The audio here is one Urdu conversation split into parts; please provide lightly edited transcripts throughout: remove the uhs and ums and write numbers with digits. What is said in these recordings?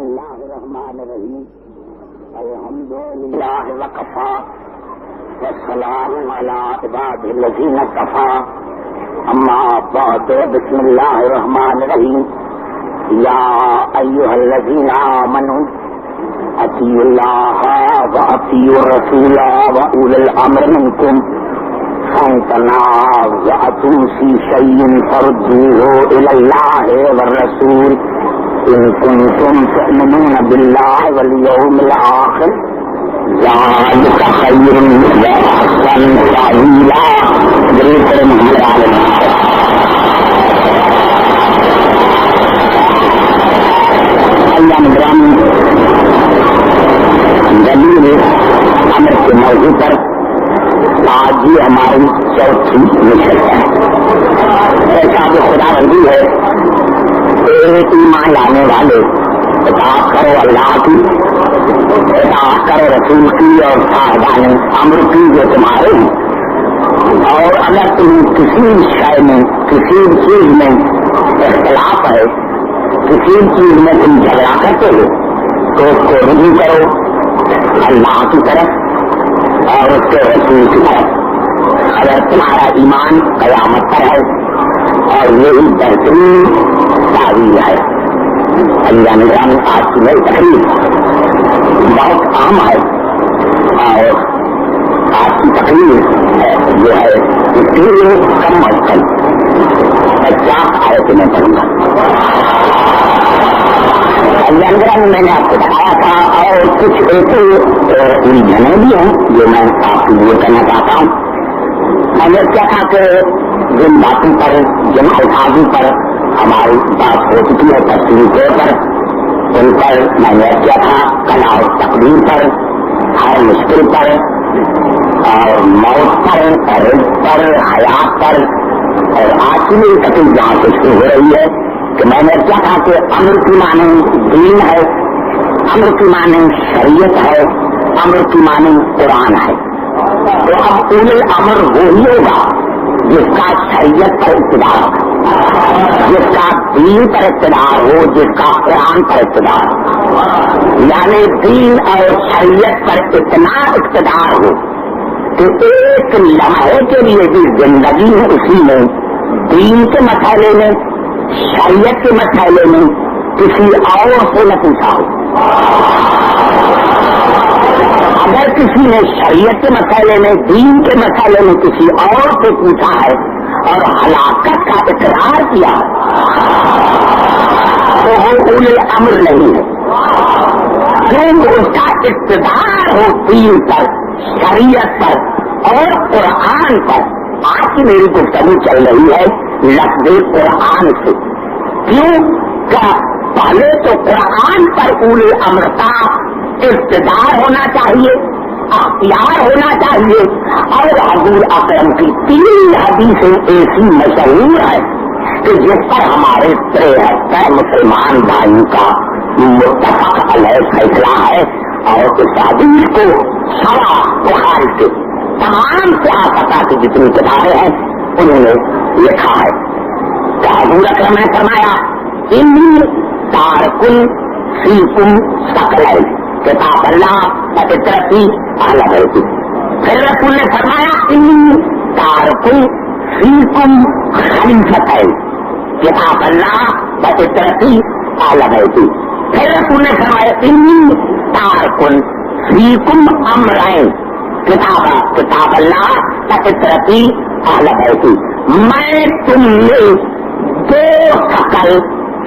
اللہ الرحمن الرحیم الحمد للہ وکفی والسلام علی عبادہ الذین اصطفی اما بعد بسم اللہ الرحمن الرحیم یا ایھا الذین آمنوا اطیعوا اللہ واطیعوا الرسول واولی الامر منکم فإن تنازعتم في شيء فردوه إلى الله والرسول إن كنتم تؤمنون بالله واليوم الآخر ذلك خير وأحسن تأويلا. ذكر محمد عليه اللہ نگرانی دلیل امر کے موضوع پر آج ہی ہماری چوتھی مشن ہے. ایسا جو خدا بندی ہے ایک ایمان لانے والے اطاعت کرو اللہ کی، اطاعت کرو رسول کی اور صاحبان امر کی جو تمہارے ہیں. اور اگر تم کسی شے میں کسی چیز میں اختلاف ہے، کسی چیز میں تم جھگڑا کرتے ہو تو اس کو رجوع کرو اللہ کی طرف اور اس کے رسول کی طرف. اگر تمہارا ایمان قیامت پر ہے اور یہی بہترین تعویل ہے. اللہ نظام آج کی نئی تقریر بہت عام ہے اور آج کی تقریر جو ہے تین کم از کم 50 آیتیں میں پڑھوں گا. اللہ میں نے آپ کو بتایا تھا اور کچھ ایسے الجھنیں بھی ہیں جو میں آپ کو یہ کرنا چاہتا ہوں. میں نے کیا تھا کہ جن باتوں پر جن الفاظوں پر ہماری بات ہو چکی ہے تفصیلی طور پر ان پر میں نے کیا تھا کلا اور تقدیر پر، ہر مشکل پر اور موت پر اور رزق پر، حیات پر. اور آج کی میری تقریر جہاں سے شروع ہو رہی ہے کہ میں نے کیا کہا کہ امر کی معنی دین ہے، امر کی معنی شریعت ہے، امر کی معنی قرآن ہے. تو اب اول الامر وہی ہوگا جس کا شریعت پر اقتدار ہو، جس کا دین پر اقتدار ہو، جس کا قرآن پر اقتدار ہو. یعنی دین اور شریعت پر اتنا اقتدار ہو کہ ایک لمحے کے لیے بھی زندگی میں اسی میں دین کے مسئلے میں، شریعت کے مسئلے میں کسی اور سے نہ پوچھا ہو. اگر کسی نے شریعت کے مسئلے میں، دین کے مسئلے میں کسی اور سے پوچھا ہے اور ہلاکت کا اقرار کیا تو وہ اول الامر نہیں ہے. کیونکہ اس کا اقتدار ہو دین پر، شریعت پر اور قرآن پر. آج کی میری گفتگو چل رہی ہے لفظ قرآن سے. کیوں کہ پہلے تو قرآن پر اول الامر کا اقتدار ہونا چاہیے، اختیار ہونا چاہیے. اور حضور اکرم کی 3 حدیثیں ایسی مشہور ہے کہ جس پر ہمارے 73 مسلمان بھائیوں کا متفق علیہ فیصلہ ہے. اور اس حدیث کو سوا بخاری کے تمام صحابہ کی جتنی کتابیں ہیں انہوں نے لکھا ہے کہ حضور اکرم نے فرمایا انی تارکن فیکم ثقلین کتاب اللہ وفطرتی اہل بیتی. پھر رسول نے فرمایا انی تارکن فیکم خلیفتین کتاب اللہ وفطرتی اہل بیتی. پھر رسول نے فرمایا انی تارکن فیکم امرین کتاب اللہ وفطرتی اہل بیتی. میں تم میں 2 شکل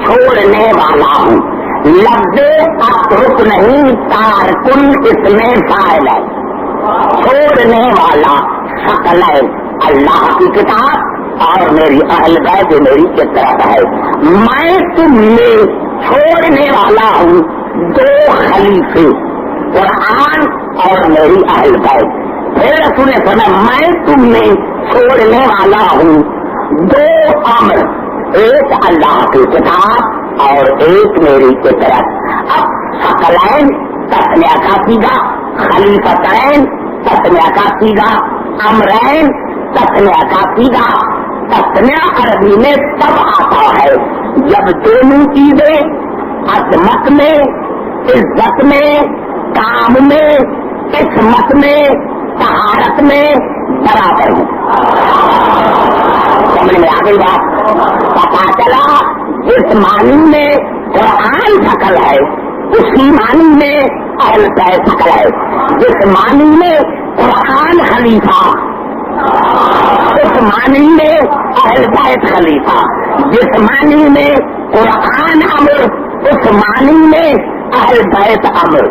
چھوڑنے والا ہوں. لفظ اترک نہیں، تارکن اس میں فاعل ہے. چھوڑنے والا شکل ہے اللہ کی کتاب اور میری اہل بیت جو میری فطرت ہے. میں تم میں چھوڑنے والا ہوں 2 خلیفے، قرآن اور میری اہل بیت. پھر رسول نے فرمایا میں تم میں چھوڑنے والا ہوں 2 امر، ایک اللہ کی کتاب اور ایک میری فطرت. اب ثقلین تسنیہ کا سیگا، خلیفتین تسنیہ کا سیگا، امرین تسنیہ کا سیگا. تسنیہ عربی میں تب آتا ہے جب دونوں چیزیں عظمت میں عزت میں، کام میں، قسمت میں، طہارت میں برابر ہوں. سمجھ میں آ گئی بات؟ پتا چلا جس معنی میں قرآن شکل ہے اسی معنی میں اہل بیت شکل ہے. جس معنی میں قرآن خلیفہ اس معنی میں اہل بیت خلیفہ. جس معنی میں قرآن امر اس معنی میں اہل بیت امر.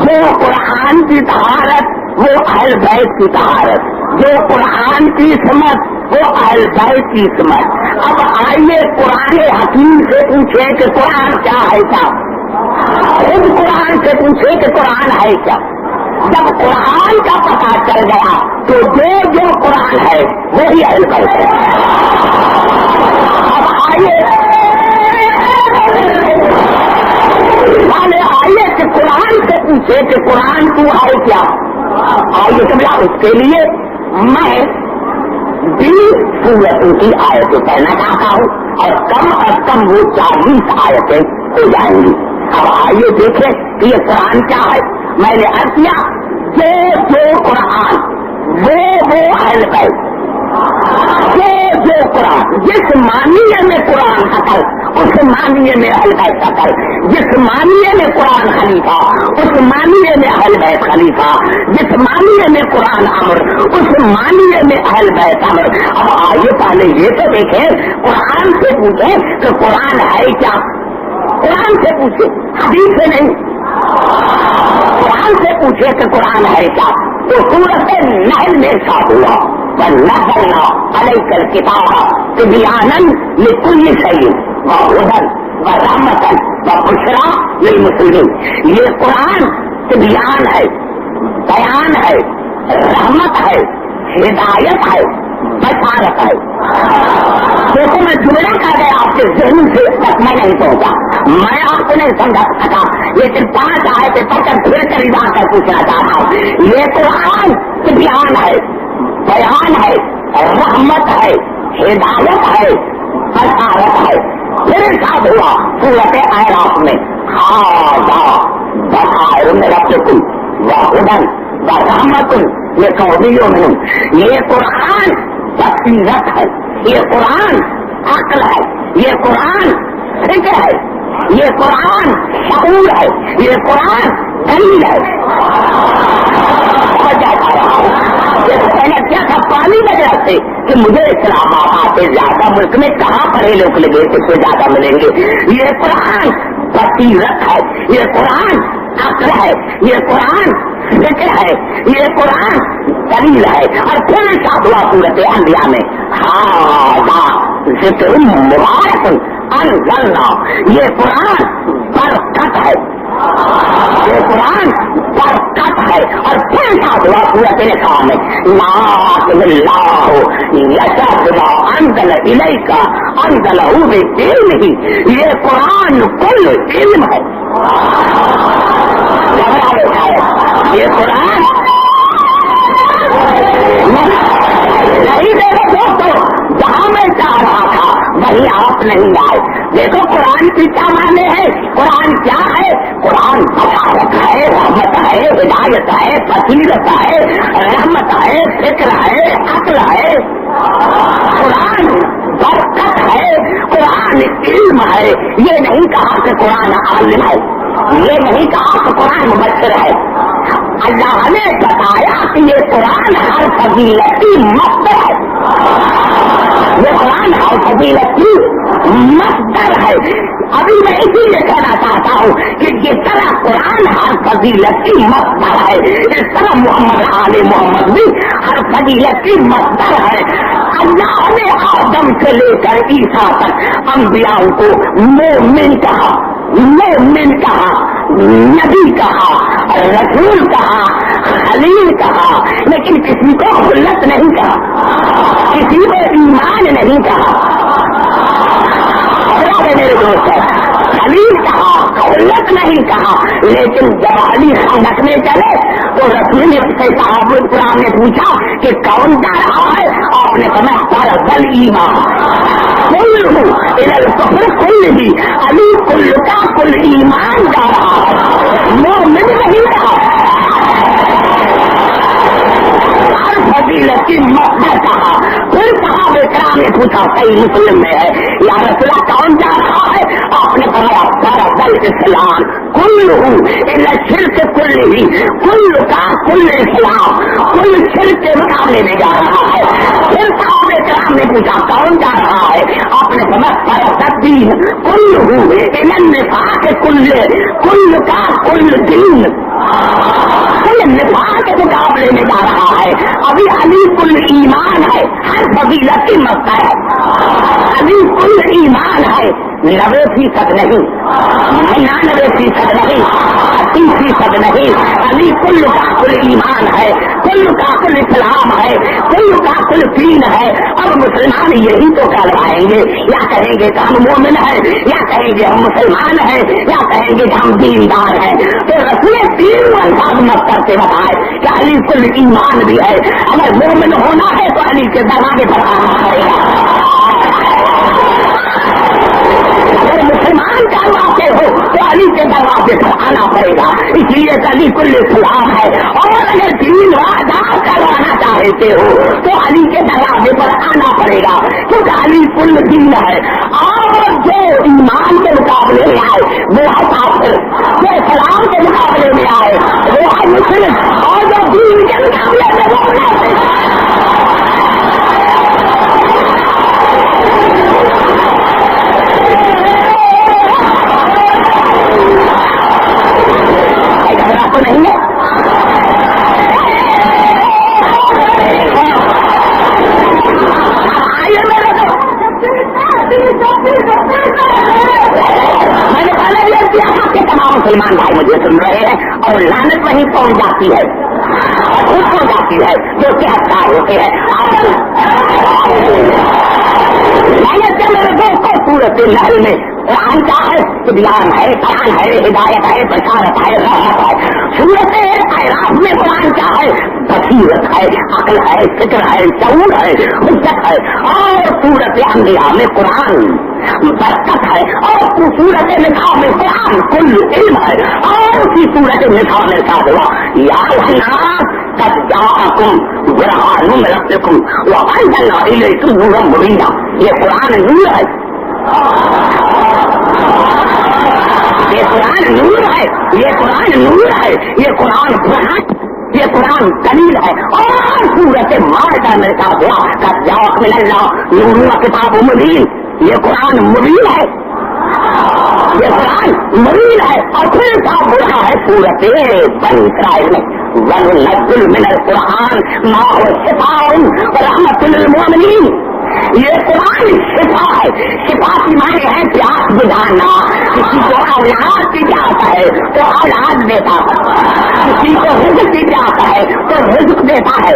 جو قرآن کی طہارت وہ اہل بیت کی طہارت، جو قرآن کی سمت وہ اہل بیت کی سمت. اب آئیے قرآن حکیم سے پوچھیں کہ قرآن کیا ہے کیا؟ خود قرآن سے پوچھیں کہ قرآن ہے کیا؟ جب قرآن کا پتہ چل گیا تو جو قرآن ہے وہی اہل بیت ہے. اب آئیے کہ قرآن سے پوچھے کہ قرآن تو ہے کیا؟ آئیے سمجھا. اس کے لیے میں 20 سورتوں کی آیتیں پڑھنا چاہتا ہوں اور کم از کم وہ 40 آیتیں ہو جائیں گی. اب آئیے دیکھیں کہ یہ قرآن کیا ہے. میں نے عرض کیا جو قرآن وہ اہل بیت. جو قرآن جس معنی میں قرآن شکل اس معنی میں اہل بیت شکل. جس معنی میں قرآن خلیفہ اس معنی میں اہل بیت خلیفہ. جس معنی میں قرآن امر اس معنی میں اہل بیت امر. اب آئیے پہلے یہ تو دیکھیں قرآن سے پوچھیں کہ قرآن ہے کیا. قرآن سے پوچھے حدیث سے نہیں. قرآن سے پوچھے کہ قرآن ہے کیا تو سورت نحل میں ارشاد ہوا وَنَزَّلْنَا عَلَيْكَ الْكِتَابَ تِبْيَانًا لِكُلِّ شَيْءٍ وَهُدًى وَرَحْمَةً وَبُشْرَىٰ لِلْمُسْلِمِينَ. یہ قرآن تبیان ہے، بیان ہے، رحمت ہے، ہدایت ہے، بشارت ہے. دیکھو میں جملہ کر گیا آپ کے ذہن سے تک میں نہیں پہنچا، میں آپ کو نہیں سمجھا سکا، لیکن 5 آیتیں پڑھ کر پھر قریب آ کر پوچھنا چاہتا ہوں. یہ قرآن تبیان ہے، بیان ہے، رحمت ہے، ہدایت ہے، بشارت ہے. پھر ارشاد ہوا سورت اعراف میں ھذا بصائر من ربکم وہدی ورحمۃ لقوم یؤمنون. یہ قرآن بصیرت ہے، یہ قرآن عقل ہے، یہ قرآن فکر ہے، یہ قرآن شعور ہے، یہ قرآن دلیل ہے. پہلے کیا تھا پانی وجہ سے کہ مجھے اسلام آباد سے زیادہ ملک میں کہاں پڑھے لوگ لگے اس سے زیادہ ملیں گے. یہ قرآن بصیرت ہے، یہ قرآن عقل ہے، یہ قرآن فکر ہے، یہ قرآن دلیل ہے. اور پھر ارشاد ہوا سورت انبیاء میں ھذا ذکر مبارک انزلنا. یہ قرآن برکت ہے، یہ قرآن برکت ہے. اور پھر ارشاد ہوا سورت نساء میں لا اللہ یشهد ما انزل الیک انزلہ بعلمہ. یہ قرآن کل علم ہے. یہ قرآن نہیں دیکھو دوستو جہاں میں چاہ رہا تھا وہی آپ نہیں آئے. دیکھو قرآن کی کیا معنی ہے، قرآن کیا ہے. قرآن بشارت ہے، رحمت ہے، ہدایت ہے، بصیرت ہے، رحمت ہے، فکر ہے، عقل ہے. قرآن برکت ہے، قرآن علم ہے. یہ نہیں کہا کہ قرآن عالم ہے، یہ نہیں کہا کہ قرآن مبشر ہے. اللہ نے بتایا کہ یہ قرآن ہر فضیلت کی مصدر ہے. یہ قرآن ہر فضیلت کی مصدر ہے. ابھی میں اسی لیے کہنا چاہتا ہوں کہ جس طرح قرآن ہر فضیلت کی مصدر ہے اس طرح محمد آل محمد بھی ہر فضیلت کی مصدر ہے. اللہ نے آدم سے لے کر عیسیٰ تک انبیاء کو مومن کہا، مومن کہا، نبی کہا، رسول کہا، خلیل کہا، لیکن کسی کو خلت نہیں کہا، کسی کو ایمان نہیں کہا. میرے دوست خلیل کہا، خلت نہیں کہا. لیکن جب علی خندق میں چلے تو رسول سے صحابہ کرام نے پوچھا کہ کون جا رہا ہے. آپ نے کہا فرض ایمان کل ہوں الکفر کل بھی علی کل کا کل ایمان پوچھا، صحیح مسلم میں ہے، یا رسول اللہ کون جا رہا ہے؟ آپ نے فرمایا فرض الاسلام کل شرک کل ہی، کل کا کل اسلام، کل شرک کے مقابلے میں جا رہا ہے۔ پھر صحابہ کرام نے پوچھا کون جا رہا ہے؟ آپ نے فرمایا فرض الدین کل النفاق کل کا کل دین، نفاق کے مقابلے میں جا رہا ہے۔ ابھی علی کل ایمان ہے، ہر فضیلت کی مت ہے، علی کل ایمان ہے، 90% نہیں، 99% نہیں، 80% نہیں، علی کل کا کل ایمان ہے، کل کا کل اسلام ہے، کل کا کل دین ہے۔ اب مسلمان یہی تو کہلوائیں گے، یا کہیں گے کہ ہم مومن ہیں، یا کہیں گے ہم مسلمان ہیں، یا کہیں گے کہ ہم دیندار ہیں۔ تو رسول تین الفاظ مت کرتے بتائے کہ علی کل ایمان بھی ہے، اگر مومن ہونا ہے تو علی کے دروازے پر آنا پڑے گا، اگر مسلمان کہلواتے ہو تو علی کے دروازے پر آنا پڑے گا، اس لیے علی کل اسلام ہے۔ اور اگر دین آزاد کروانا چاہتے ہو تو علی کے دروازے پر آنا پڑے گا، کیونکہ علی کل دین ہے۔ اور جو ایمان کے مقابلے میں آئے وہ ہے کافر، جو اسلام کے مقابلے میں آئے وہ ہے مسلم، اور جو دین کے مقابلے میں وہ تو نہیں ہے۔ میں نے پہلے بھی کیا کہ تمام مسلمان بھائی مجھے سن رہے ہیں، اور لعنت وہیں پہنچ جاتی ہے، خود پہنچ جاتی ہے جو کہ ہتھیار ہوتے ہیں۔ میرے دوستوں سورت النحل میں قرآن کا ہے، بیان ہے، بیان ہے، ہدایت ہے، بشارت ہے، رحمت ہے۔ سورت اعراف میں قرآن کا ہے، بصیرت ہے، عقل ہے، فکر ہے، شعور ہے، حجت ہے۔ اور سورت انبیاء میں قرآن برکت ہے، اور سورت نساء میں قرآن کل علم ہے، اور اسی سورت نساء میں ساتھ ہوا یا الناس قد جاءکم برہان من ربکم وانزلنا الیکم نورا مبینا۔ یہ قرآن نور ہے، یہ قرآن نور ہے، یہ قرآن نور ہے، یہ قرآن برہان، یہ قرآن دلیل ہے۔ اور سورت مائدہ میں ساتھ ہوا قد جاءک من اللہ نور و کتاب مبین، یہ قرآن مبین ہے، یہ قرآن مبین ہے۔ اور پھر صاحب ہو رہا ہے سورت بنی اسرائیل میں وَنُنَزِّلُ مِنَ الْقُرْآنِ مَا هُوَ شِفَاءٌ وَرَحْمَةٌ لِّلْمُؤْمِنِينَ۔ یہ قرآن شفا ہے، شفا کی معنی ہے پیاس بجھانا۔ کسی کو اولاد کی پیاس ہے تو اولاد دیتا ہے، کسی کو رزق کی پیاس ہے تو رزق دیتا ہے۔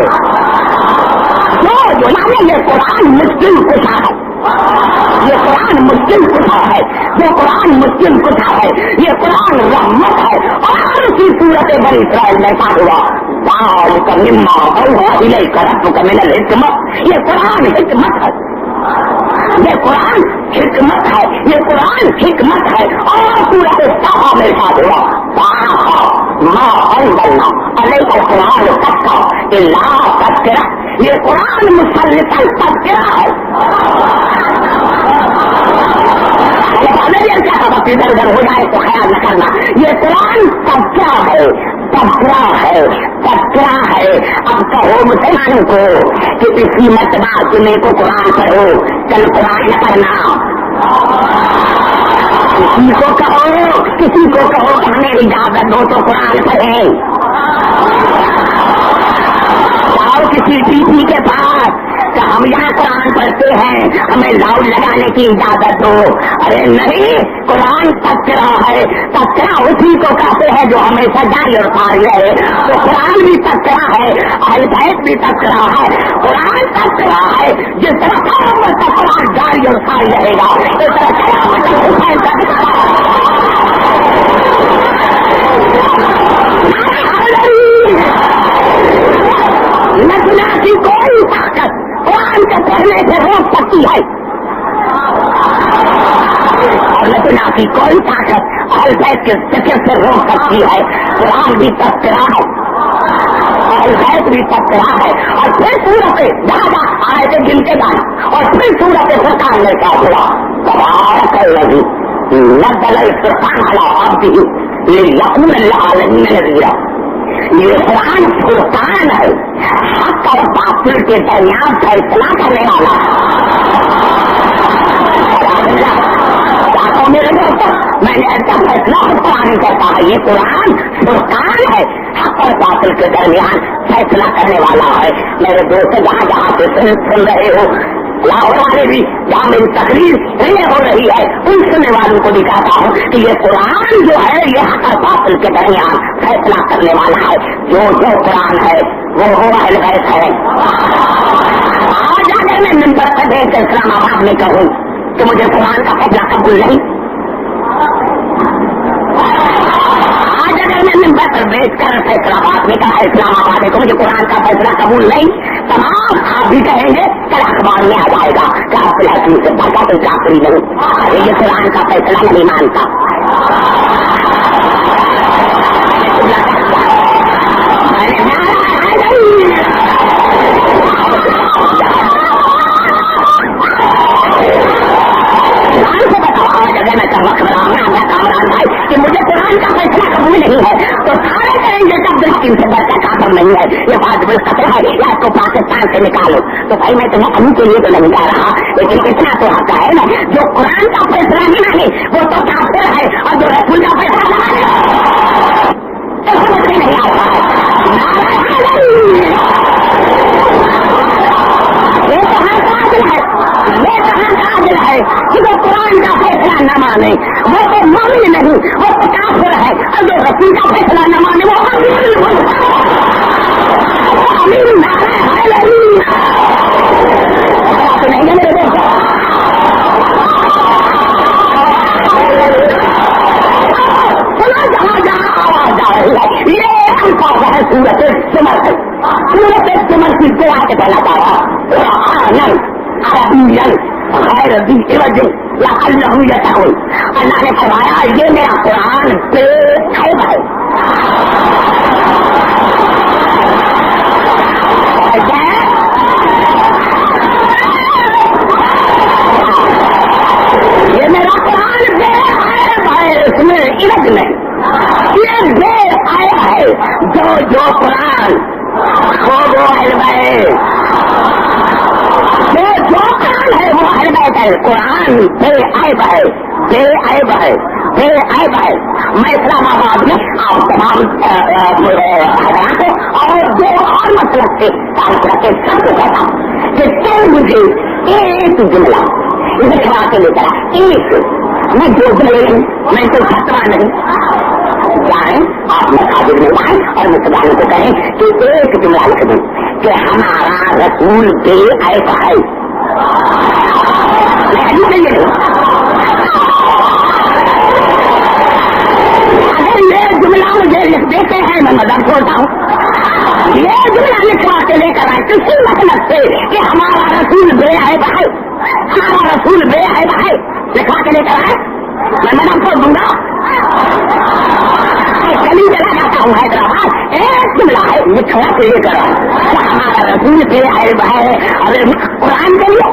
جو یعنی یہ قرآن مشکل کشا ہے، یہ قرآن مشکل کشا ہے، جو قرآن مشکل کشا ہے، یہ قرآن رحمت ہے۔ اور اسی صورت بنی اسرائیل میں کہا ہوا ذالک مما اوحی الیک ربک من الحکمۃ، یہ قرآن حکمت ہے، یہ قرآن حکمت ہے، یہ قرآن حکمت ہے۔ اور سورت طٰہٰ میں کہا ہوا ما انزلنا علیک القرآن تذکرہ الا تذکرہ، یہ قرآن مسلسل تذکرہ ہے۔ ادھر ادھر ہو جائے تو خیال نہ کرنا، یہ قرآن تذکرہ ہے، تذکرہ ہے، تذکرہ ہے۔ اب کہو مسلمانوں کو کہ اسی مرتبہ تمہیں کو قرآن پڑھو، کل قرآن نہ پڑھنا، کسی کو کہو کہ ہمیں اجازت دو تو قرآن پڑھیں، جاؤ کسی ٹی پی کے پاس کہ ہم یہاں قرآن پڑھتے ہیں، ہمیں لاؤڈ لگانے کی اجازت دو۔ ارے نہیں، قرآن تذکرہ ہے، تذکرہ اسی کو کہتے ہیں جو ہمیشہ جاری اور ساری رہے۔ تو قرآن بھی تذکرہ ہے، اہل بیت بھی تذکرہ ہے، قرآن تذکرہ ہے۔ جس طرح قیامت تک قرآن جاری اور ساری رہے گا، اس طرح قیامت تک حسین تذکرہ۔ نہ کی کوئی طاقت قرآن کے پڑھنے سے روک سکتی ہے، اور نہ کی کوئی طاقت اہل بیت کے ذکر سے روک سکتی ہے۔ قرآن بھی تذکرہ ہے، الغیث بھی تذکرہ ہے، اور پھر سورت جہاں آئے تھے جن کے بعد، اور پھر سورت فرقان میں کیا ہوا؟ تبارک الذی نزل الفرقان علی عبدہ لیکون للعالمین نذیرا. یہ قرآن فرقان ہے، حق اور باطل کے درمیان فیصلہ کرنے والا. میرے دوست میں نے ایسا فیصلہ قرآن کرتا ہے، یہ قرآن فرقان ہے، حق اور باطل کے درمیان فیصلہ کرنے والا ہے. میرے دوست جہاں جہاں سے سن رہے ہو، لاہور والے بھی جہاں میری تقریر ہو رہی ہے، ان سننے والوں کو دکھاتا ہوں کہ یہ قرآن جو ہے یہ حق اور باطل کے درمیان فیصلہ کرنے والا ہے. جو قرآن ہے وہ اہل بیت ہے. آج اگر میں منبر پر دیکھ کر اسلام آباد میں کہوں کہ مجھے قرآن کا فیصلہ قبول نہیں، آج اگر میں منبر پر بیٹھ کر فیصلہ آباد میں کہا اسلام آباد ہے تو مجھے قرآن کا فیصلہ قبول نہیں، تمام آپ بھی کہیں گے کل اخبار میں آ جائے گا کہ آپ فلحال سے بڑھا کوئی کافری نہیں، یہ قرآن کا فیصلہ نہیں مانتا. اگر میں وقت بناؤں کامران بھائی کہ مجھے قرآن کا فیصلہ قبول نہیں ہے تو سارے کہیں گے کہ عبدالحکیم سے بڑھ کر کافر نہیں ہے، یہ بات بڑی خطرہ ہے، یا اس کو پاکستان سے نکالو. تو بھائی میں تمہیں امن کے لیے تو نہیں جا رہا، لیکن اتنا تو حق ہے نا، جو قرآن کا فیصلہ نہیں مانے وہ تو کافر ہے، اور جو رسول کا فیصلہ نہ مانے تو سمجھ میں نہیں آتا ہے. یہ کہاں کا عدل ہے، یہ کہاں کا عدل ہے کہ وہ قرآن کا فیصلہ نہ مانے وہ تو مومن نہیں، وہ کافر ہے، اور جو رسول کا فیصلہ نہ مانے وہ نہیں ہے میرے دوست. جہاں جہاں آواز آ رہی ہے یہ الفاظ ہے سورت زمر سے، سورت زمر کی دعا کے پہلا پارا قرآن عربی غیر ذی عوج لعلہ یتقون. اللہ نے فرمایا یہ میرا قرآن بے عیب ہے. یہ میرا قرآن بے عیب ہے، اس میں عوج نہیں، یہ بے عیب ہے. جو قرآن وہ اہل بیت، جو قرآن ہے وہ اہل بیت ہے. قرآن بے عیب ہے، بے عیب ہے، بے عیب ہے. میں اسلام آباد میں آپ تمام حضرات اور جو اور مسلک سے کام کرتے سب کو کہتا ہوں کہ تم مجھے ایک جملہ لکھوا کے لے کر ایک، میں جو جملے میں کوئی خطرہ نہیں جائیں، آپ مساجد میں جائیں اور مسلمانوں کو کہیں کہ ایک جملہ لکھ دوں کہ ہمارا رسول بے عیب ہے. اگر یہ جملہ مجھے لکھ دیتے ہیں میں مدد چھوڑتا ہوں. یہ جملہ لکھوا کے لے کر آئے کسی مطلب سے کہ ہمارا رسول بے عیب ہے، ہمارا رسول بے عیب ہے، لکھوا کے لے کر آئے میں مدد چھوڑ دوں گا. چلی چلا جاتا ہوں حیدرآباد، ایک جملہ ہے لکھوا کے لے کر آئے ہمارا رسول بے عیب ہے. اور قرآن کے لیے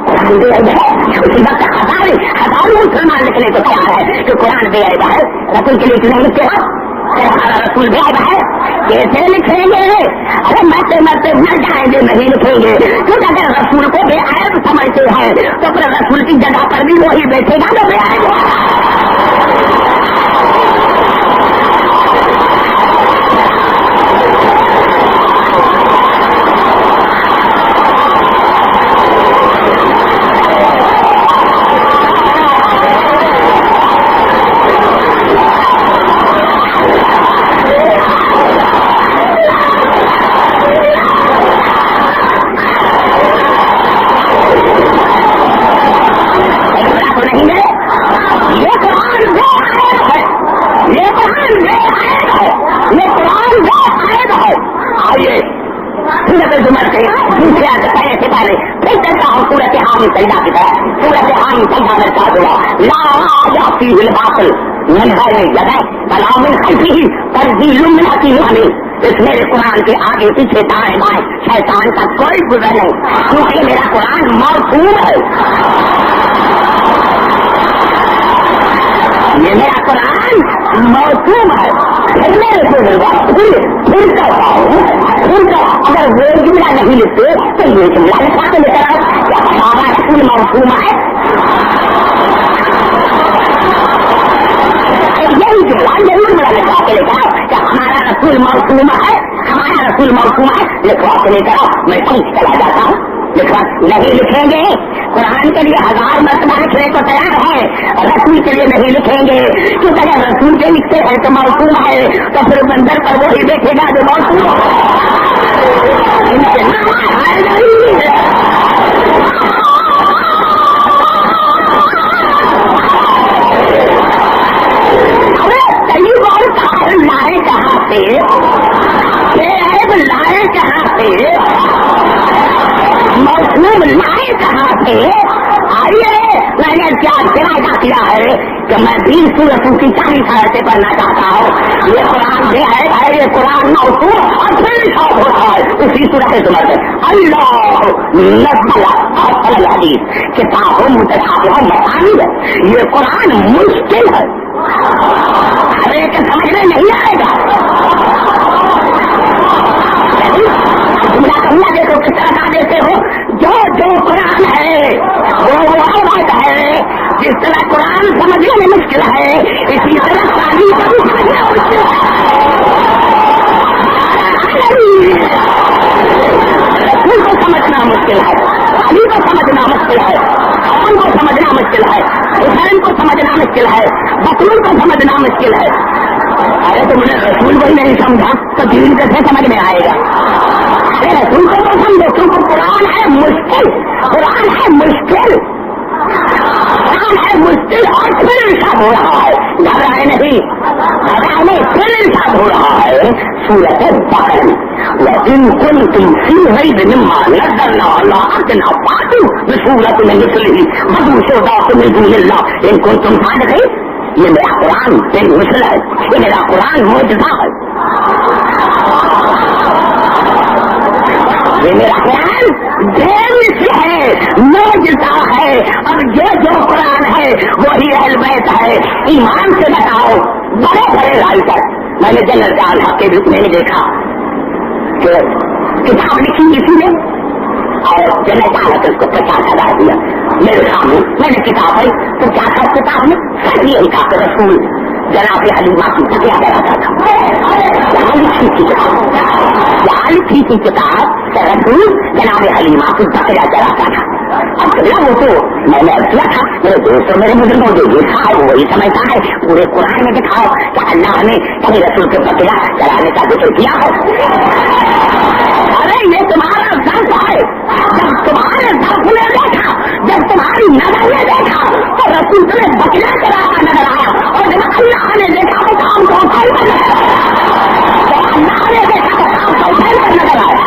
قرآن بے عیب ہے، اسی وقت ہزاروں مسلمان لکھنے کو تیار ہے کہ قرآن بے عیب ہے، رسول کے لیے کیوں نہیں لکھتے ہو؟ ہمارا رسول بے عیب ہے کیسے لکھیں گے؟ ارے مرتے مرتے مر جائیں گے نہیں لکھیں گے، کیونکہ اگر رسول کو بے عیب سمجھتے ہیں تو پھر رسول کی جگہ پر بھی وہی بیٹھے گا جو بے عیب ہے. سجدہ کی طرح سورت عام سجدہ میں کہا ہوا لا یأتیہ الباطل من غیر جگہ بلا من خلفہ تنزیل من حکیم حمید. اس میرے قرآن کے آگے پیچھے دائیں بائیں شیطان کا کوئی گزر نہیں، کیونکہ میرا قرآن موسوم ہے. یہ میرا قرآن موسوم ہے. پھر میرے کو پھر کہتا ہوں اگر وہ جملہ نہیں لکھتے تو یہ جملہ لکھا کے لے کر آؤ. کیا ہمارا رسول موسوم ہے؟ یہی جملہ لکھوا کے لے کر آؤ. کیا ہمارا رسول موسوم ہے؟ ہمارا رسول موسوم ہے، لکھوا کے لے کر آؤ. میں خود چلا جاتا ہوں. نہیں لکھیں گے، قرآن کے لیے 1000 مرتبہ لکھنے کو تیار ہے، رسول کے لیے نہیں لکھیں گے. کیونکہ اگر رسول کے لکھتے ہیں تو موسوم ہے، تو پھر بندر پر وہی دیکھے گا جو موسوم ہے. لائے کہاں سے؟ لائے کہاں سے؟ موسوم لائے کہاں سے؟ آئیے میں نے کیا ارادہ کیا ہے کہ میں 20 سورتوں کی 40 آیتیں پڑھنا چاہتا ہوں. یہ قرآن بھی ہے، یہ قرآن موسوم اور پھر شوق ہوتا ہے اسی صورت زمر میں. اللہ نزل احسن الحدیث کتاب متشابہ مثانی ہے. یہ قرآن مشکل ہے، ہر ایک سمجھ میں نہیں آئے گا. جملہ دیکھو کس طرح کا دیتے ہو. جو قرآن ہے وہ بات ہے. جس طرح قرآن سمجھنے میں مشکل ہے، اسی طرح تعلیم کا بھی سمجھنا مشکل ہے. رسول کو سمجھنا مشکل ہے، تعلیم کو سمجھنا مشکل ہے، قرآن کو سمجھنا مشکل ہے، حسین کو سمجھنا مشکل ہے، بطول کو سمجھنا مشکل ہے. ارے تم نے رسول کو ہی نہیں سمجھا تو دین کیسے سمجھ میں آئے گا؟ ارے رسول کو تو سمجھو، کیونکہ قرآن ہے مشکل، قرآن ہے مشکل، قرآن ہے مشکل. اور پھر ارشاد ہو رہا ہے، گھبرائے نہیں، پھر ارشاد ہو رہا ہے سورۃ بقرہ میں وَإِن كُنتُمْ فِي رَيْبٍ مِّمَّا نَزَّلْنَا عَلَىٰ عَبْدِنَا فَأْتُوا بِسُورَةٍ مِّن مِّثْلِهِ وَادْعُوا شُهَدَاءَكُم مِّن دُونِ اللَّهِ إِن كُنتُمْ صَادِقِينَ. یہ میرا قرآن بے مثل ہے، یہ میرا قرآن معجزہ ہے. یہ میرا قرآن بے مثل ہے، معجزہ ہے. اور یہ جو قرآن ہے وہی اہل بیت ہے. ایمان سے بتاؤ، بڑے بڑے رائٹر میں نے جنرل جان حق کے روپ میں نے دیکھا کہ کتاب لکھی کسی نے اور جنرل جان حق اس کو 50,000 دیا. میرے سامنے میں نے کتاب ہے تو کیا تھا کتاب میں؟ سب یہی تھا کہ رسول جناب حلیمہ کی تکیا کراتا تھا. یہاں لکھی تھی کتاب رسول جناب حلیمہ کی تکیا کراتا تھا. اب وہ تو میں نے کیا تھا، میرے دوستوں میرے بزرگوں جو دیکھا ہے وہی سمجھتا ہے. پورے قرآن میں دکھاؤ کہ اللہ نے کبھی رسول کے بکرا چلانے کا ذکر کیا ہے. ارے یہ تمہارا ضبط ہے. جب تمہارے ضبط نے دیکھا، جب تمہاری نظر نے دیکھا تو رسول تمہیں بکرا چلاتا نظر آیا. اور جب اللہ نے دیکھا تو کام کو اٹھائی کر نظر آیا. جب اللہ نے دیکھا تو کام کو اٹھائی کر نظر آیا.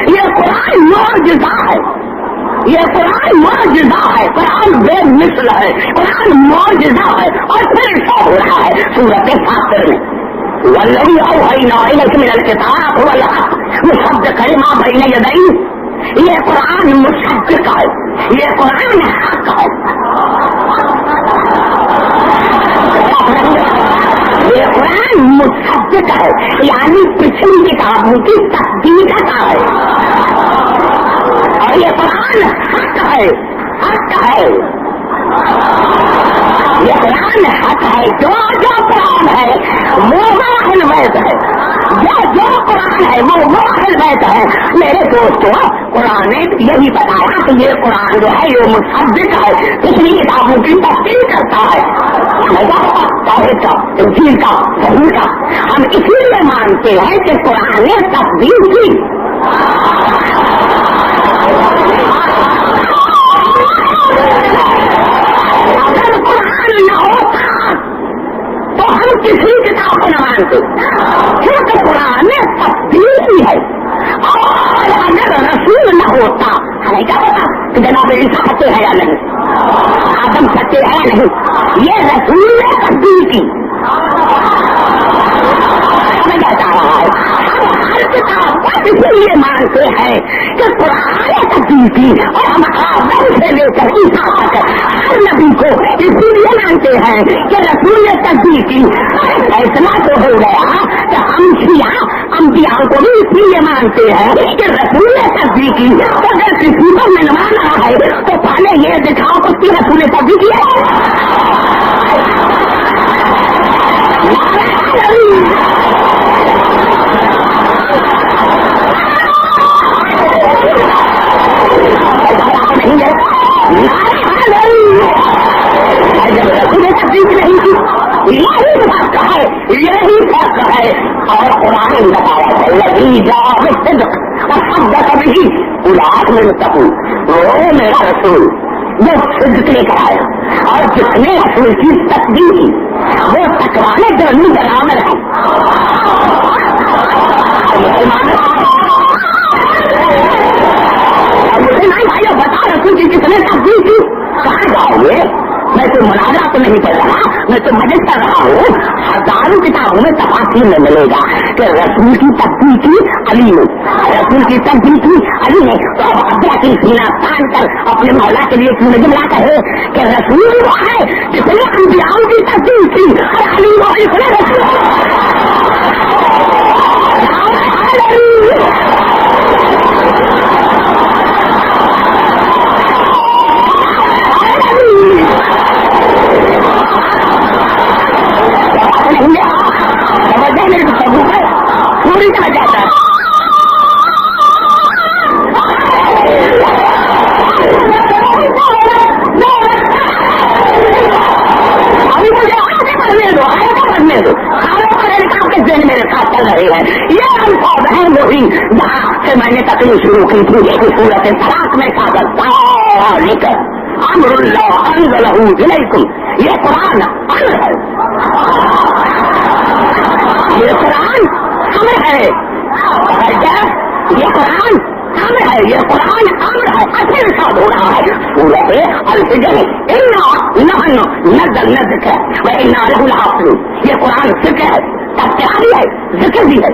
یہ قرآن معجزہ ہے، یہ قرآن معجزہ ہے، قرآن بے مثل ہے، قرآن معجزہ ہے. اور پھر کیا ہو رہا ہے سورۃ فاطر میں وَالَّذِي أَوْحَيْنَا إِلَيْكَ مِنَ الْكِتَابِ هُوَ الْحَقُّ مُصَدِّقًا لِمَا بَيْنَ يَدَيْهِ. یہ قرآن مصدق ہے، یہ قرآن حق ہے. یہ قرآن مصدق ہے، یعنی پچھلی کتابوں کی تصدیق ہے. اور یہ قرآن حق ہے، حق ہے. یہ قرآن حق ہے. جو قرآن ہے وہ اہل بیت ہے، جو قرآن ہے وہ اہل بیت ہے. میرے دوستوں قرآن نے یہی بتایا کہ یہ قرآن جو ہے یہ مصدق ہے، پچھلی کتابوں کی تصدیق کرتا ہے. توحید کا، انجیل کا، زبور کا ہم اسی لیے مانتے ہیں کہ قرآن نے تصدیق کی. اگر قرآن نہ ہوتا تو ہم کسی کتاب کو مانتے کیونکہ قرآن میں تفصیل بھی ہے. اور اگر رسول نہ ہوتا ہمیں کیا پتا کہ جناب عیسیٰ سچے ہے یا نہیں, آدم سچے ہے یا نہیں. یہ رسول نے تبدیل کی. میں کیا چاہ رہا ہے ہر کتاب پر اسی لیے مانتے ہیں کہ قرآن نے تبدیل کی, اور ہم آدم سے لے کر عیسیٰ تک ہر نبی کو اسی لیے مانتے ہیں کہ رسول نے تبدیل کی. اتنا تو ہو گیا کہ ہم شیعہ انبیاء کو بھی اس لیے مانتے ہیں کہ رسول نے تبدیل کی. اگر کسی کو منوانا ہے تو پہلے یہ دکھاؤ اس کی رسول نے تبدیل کی ہے. جب رسول نے تبدیل نہیں کی یہی فرق ہے, یہی فرق ہے. اور قرآن بتایا اور سب کبھی اولاد میں تقو وہ میرا رسول جو صدق لے کر آیا, اور جس نے رسول کی تقدیر کی وہ تکرانے جرمی برابر ہے. مسلمان بھائیوں بتا رسول کی کس نے تقدیر کی, کہاں جاؤ گے؟ میں تو مناظرہ تو نہیں پڑھ رہا, میں تو مدد کر رہا ہوں. ہزاروں کتابوں میں تفاصیل میں ملے گا کہ رسول کی تبدیل کی علی نے, رسول کی تبدیل کی علی نے. تو اب عبداللہ کی سینہ تان کر اپنے مولا کے لیے کیوں نہیں ملا کہے کہ رسول وہ ہے جس نے انبیاء کی تبدیل کی, اور علی وہ جس نے رسول پوری طرح جاتا ہے. ابھی مجھے آگے بڑھنے دو, آگے بڑھنے دو. کام کے ذہن میرے ساتھ چل رہے ہیں. یہ الفاظ ہیں وہی جہاں سے میں نے تقریر شروع کی تھی صورت طلاق میں کاغذ لکھا امر اللہ انزلہ الیکم. یہ قرآن امر ہے, یہ قرآن امر ہے, یہ قرآن امر ہے, یہ قرآن امر ہے. اصل ساتھ ہو رہا ہے سورت الفجر نحن نزلنا الذکر وانا لہ لحافظون. یہ قرآن ذکر ہے, تفسیر ہے, ذکر بھی ہے.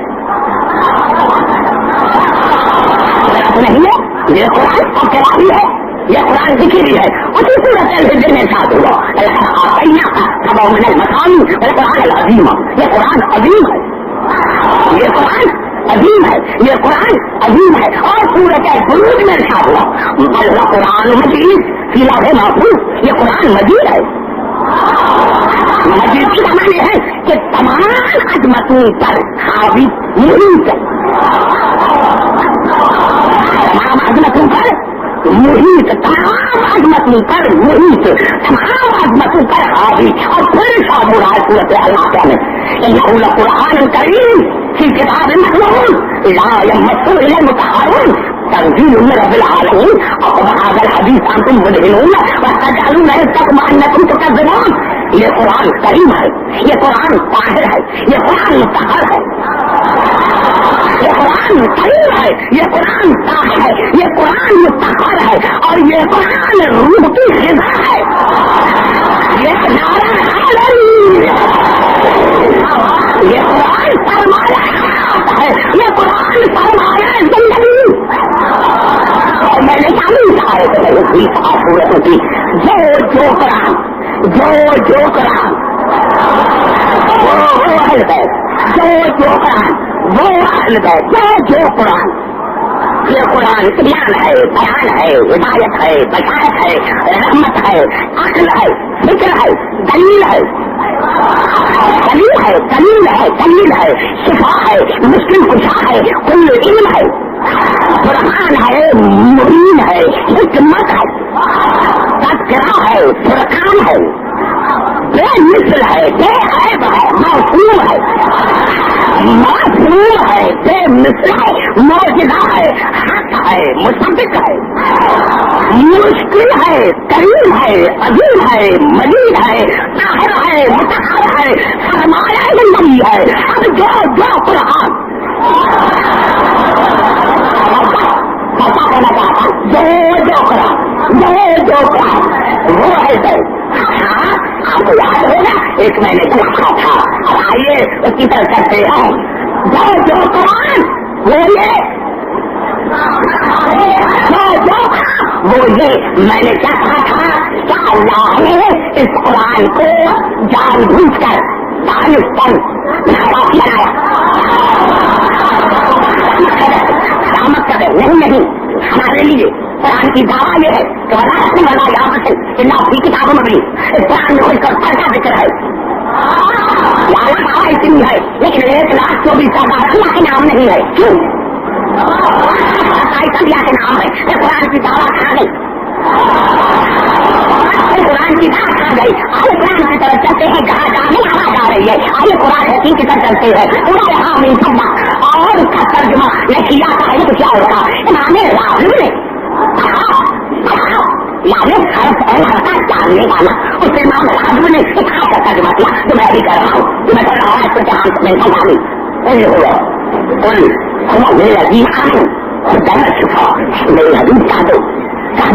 نہیں ہے یہ قرآن تفسیر بھی ہے, یہ قرآن ذکر بھی ہے. اسی صورت الفجر میں ساتھ ہوا سبع من المثانی والقرآن العظیم. یہ قرآن عظیم ہے, یہ قرآن عظیم ہے, یہ قرآن عظیم ہے. اور سورت بروج میں ارشاد ہوا اللہ قرآن مجید فی لوح محفوظ. یہ قرآن مجید ہے. مجید کی معنی ہے کہ تمام عظمتوں پر حاوی محیط ہے, تمام عظمتوں پر محیط, تمام عظمتوں پر محیط, تمام عظمتوں پر حاوی. اور پھر شاد ہو رہا ہے سورت اللہ میں انہ لقرآن کریم فی کتاب مکنون لا یمسہ الا المطہرون تنزیل من رب العالمین. وهذا الحدیث انتم مدہنون وتجعلون رزقکم انکم تکذبون. یہ قرآن کریم ہے, یہ قرآن طاہر ہے, یہ قرآن مطہر ہے, یہ قرآن کریم ہے, یہ قرآن طاہر ہے, یہ قرآن مطہر ہے, اور یہ قرآن روح کی غذا ہے. یہ نعرہ حیدری, یہ قرآن فرمایا ہے, یہ قرآن فرمایا زندگی. اور میں نے تعلیم کہا ہے کہ میں صورتوں کی جو قرآن جو قرآن وہ اہل بیت, جو قرآن وہ اہل بیت, جو قرآن. یہ قرآن بیان ہے, بیان ہے, ہدایت ہے, بشارت ہے, رحمت ہے, عقل ہے, فکر ہے, دلیل ہے, دلیل ہے, دلیل ہے, دلیل ہے, شفا ہے, مشکل کشا ہے, کل علم ہے, قرآن ہے, مبین ہے, حکمت ہے, تذکرہ ہے, فرقان ہے, بے مثل ہے, بے عیب ہے, معصوم ہے, معصوم ہے, بے مثل ہے, معجزہ ہے, حق ہے, مصدق ہے, مشکل ہے, کریم ہے, عظیم ہے, مجید ہے, طاہر ہے, مطہر ہے, فرمایا زندگی ہے, جو قرآن کیا کہنا چاہتا جو قرآن وہ ہے ہاں آپ کو یاد ہوگا ایک میں نے پوچھا تھا. اب آئیے اس کی طرف کرتے ہیں جو قرآن وہ یہ میں نے کیا کہا تھا کہ اللہ نے اس قرآن کو جان بوجھ کر پاکستان بنایا. رحمت کرے نہیں ہمارے لیے قرآن کی دعویٰ یہ ہے کہ اللہ یہاں سے اللہ کی کتابوں میں بھی اس قرآن میں کوئی کا ذکر ہے. دعویٰ اتنی ہے لیکن 1,24,000 اللہ کے نام نہیں ہے. کیوں اللہ کے نام ہے یہ قرآن کی دعویٰ کھا گئی. قرآن کی بات کھا گئی. آئے قرآن کی طرف چلتے ہیں کہاں جانے آواز آ رہی ہے. آئے قرآن حکیم کی طرف چلتے ہیں پورا حامی سمجھا اور اس کا ترجمہ نے کیا تھا. یہ کیا ہوگا امام راغب نے یعنی حرف اور حرکات جاننے والا اس امام راغب نے ایک خاص کا ترجمہ کیا جو میں بھی کر رہا ہوں. جو میں کر رہا ہوں جہاں میں سمجھا میرا جی آؤں اور جنت چھپا میرے حدیث کہہ دو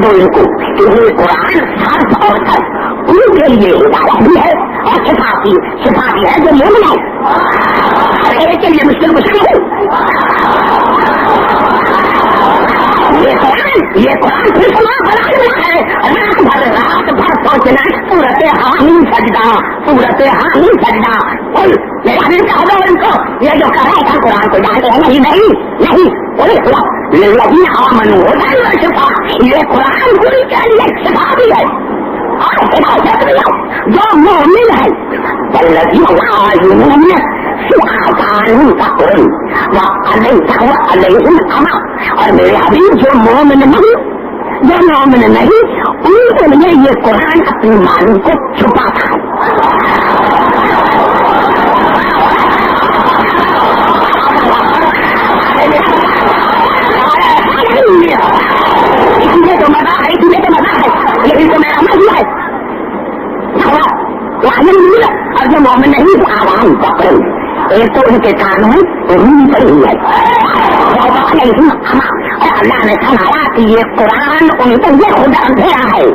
ان کو کہ یہ قرآن حرف اور حرف ان کے لیے ہدایت بھی ہے اور شفا بھی ہے جو مومن ہے. ہر ایک کے لیے مشکل ہے. یہ قرآن پھر سما بنا ہے رات بھر پہنچنا صورت حامی سجدہ میرا دل کہہ دو ان کو یہ جو کر رہے تھا قرآن کو جانتے ہیں نہیں شفا یہ قرآن پوری کے لیے شفا بھی ہے اور ہدایت بھی ہے جو مومن ہے. اور میرے حبیب جو مومن نہیں ان کے لیے یہ قرآن اپنی مان کو چھپاتا ہے. اس لیے تو مزہ ہے لیکن تو میرا عمل ہوا ہے اور جو مومن نہیں تو آرام پکڑ ایک تو ان کے کانوں روح پڑی ہے اور اللہ نے سنایا کہ یہ قرآن ان کو یہ خدا اندھیرا ہے.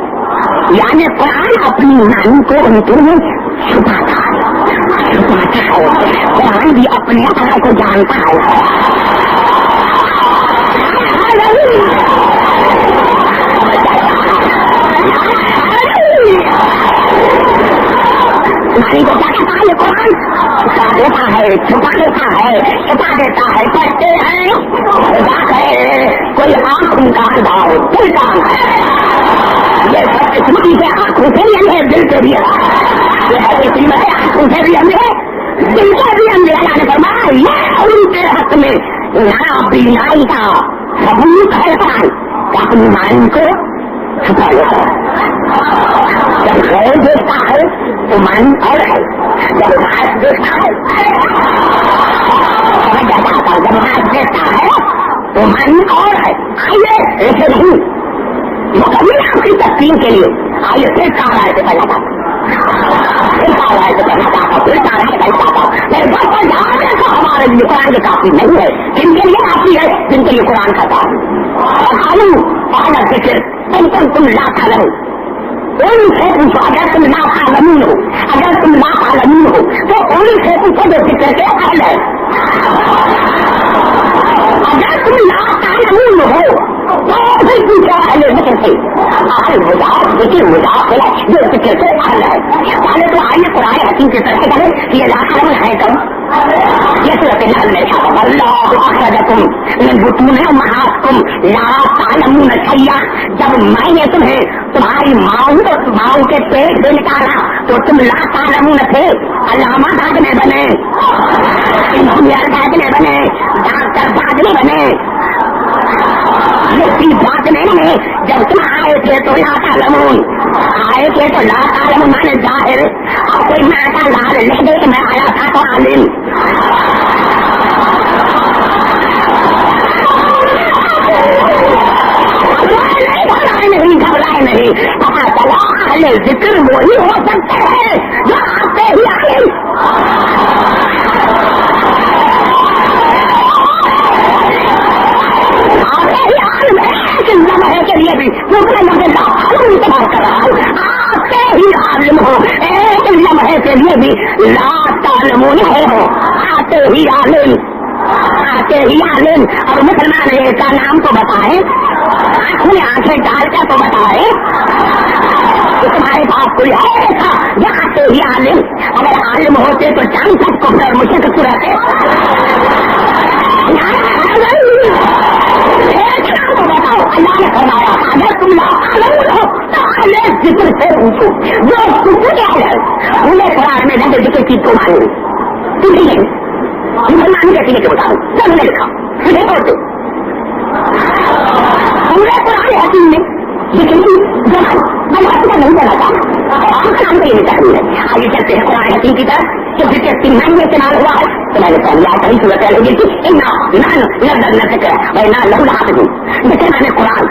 یعنی قرآن اپنی مان کو ان کے لیے چھپاتا ہے. قرآن بھی اپنے اللہ کو جانتا ہے. کو کیا کہتا ہے یہ قرآن دیتا ہے چھپا دیتا ہے پڑھتے ہیں کوئی آنکھ ان کا انداز دل کا یہ سب قسمتی سے آنکھوں سے بھی ہمیں دل سے بھی آنکھوں سے بھی ہمیں دل سے بھی ہم اللہ نے فرمایا یہ ان کے حق میں نہ بینائی کا ثبوت ہے کہ اپنی مان کو چھپا لیتا ہے. جب غیر دیکھتا ہے تو من اور ہے. جب ہاتھ دیکھتا ہے جب ہاتھ دیکھتا ہے تو من اور ہے. آئیے ایسے نہیں مکمل آپ کی تقسیم کے لیے آئیے پھر کہاں سے پہلا تھا ہمارے لیے قرآن کے کافی نہیں ہے. جن کے لیے کافی ہے جن کے لیے قرآن کا کافی ذکر تم لا تعلمون ان سے پوچھو اگر تم لا تعلمون ہو تو ان سے پوچھو جو ذکر کے اہل ہے. اگر تم لا تعلمون ہو تو پھر پوچھو اہل ذکر سے جو ذکر کے اہل ہے. پہلے تو آئیے قرآن حکیم کی طرف کرے کہ یہ لا تعلمون ہے کم یہ صورت نحل میں کہا اللہ اخرجکم من بطون امہاتکم لا تعلمون شیئا. جب میں نے تمہیں تمہاری ماؤں کے پیٹ سے نکالا تو تم لا تعلمون تھے. علامہ بعد میں بنے, انجینئر بعد میں بنے, ڈاکٹر بعد میں بنے, مفتی بعد میں بنے. جب تم آئے تھے تو لا تعلمون آئے تھے تو لا تعلمون میں نے ظاہر اور کوئی ناتا لال لکھ دے کہ میں آیا تھا تو عالم. گھبرائے نہیں پتا چلا اہل ذکر وہی ہو سکتے ہیں جو آتے ہی آئے. کے لیے بھی لا تعلمون ہے، آتے ہی عالم، آتے ہی عالم. اور مسلمان کا نام تو بتائے، آنکھوں میں آنکھیں ڈال کر تو بتائے تمہارے پاس کوئی ہے ایسا یا آتے ہی عالم. اگر عالم ہوتے تو جان سب کو پھر مجھے کچھ رہتے بتاؤ. اللہ نے فرمایا اگر تم ذکر سے پوچھو جو کیا ہے انہیں قرآن میں نہ ذکر چیز کو مانو تم نہیں مسلمان کیسی لکھے بتاؤ سب نے لکھا تجھے پڑھتے پورے قرآن حکیم میں لیکن زمان بنانے کا نہیں بنا تھا ہم کام کے لیے چاہیے ہے. آگے چلتے ہیں قرآن حکیم کی طرف کہ ذکر تین میں استعمال ہوا ہے تو میں نے پہلے کئی صورت ہے لیکن نہ ذکر بھائی نہ لہو لہا دوں ذکر میں نے قرآن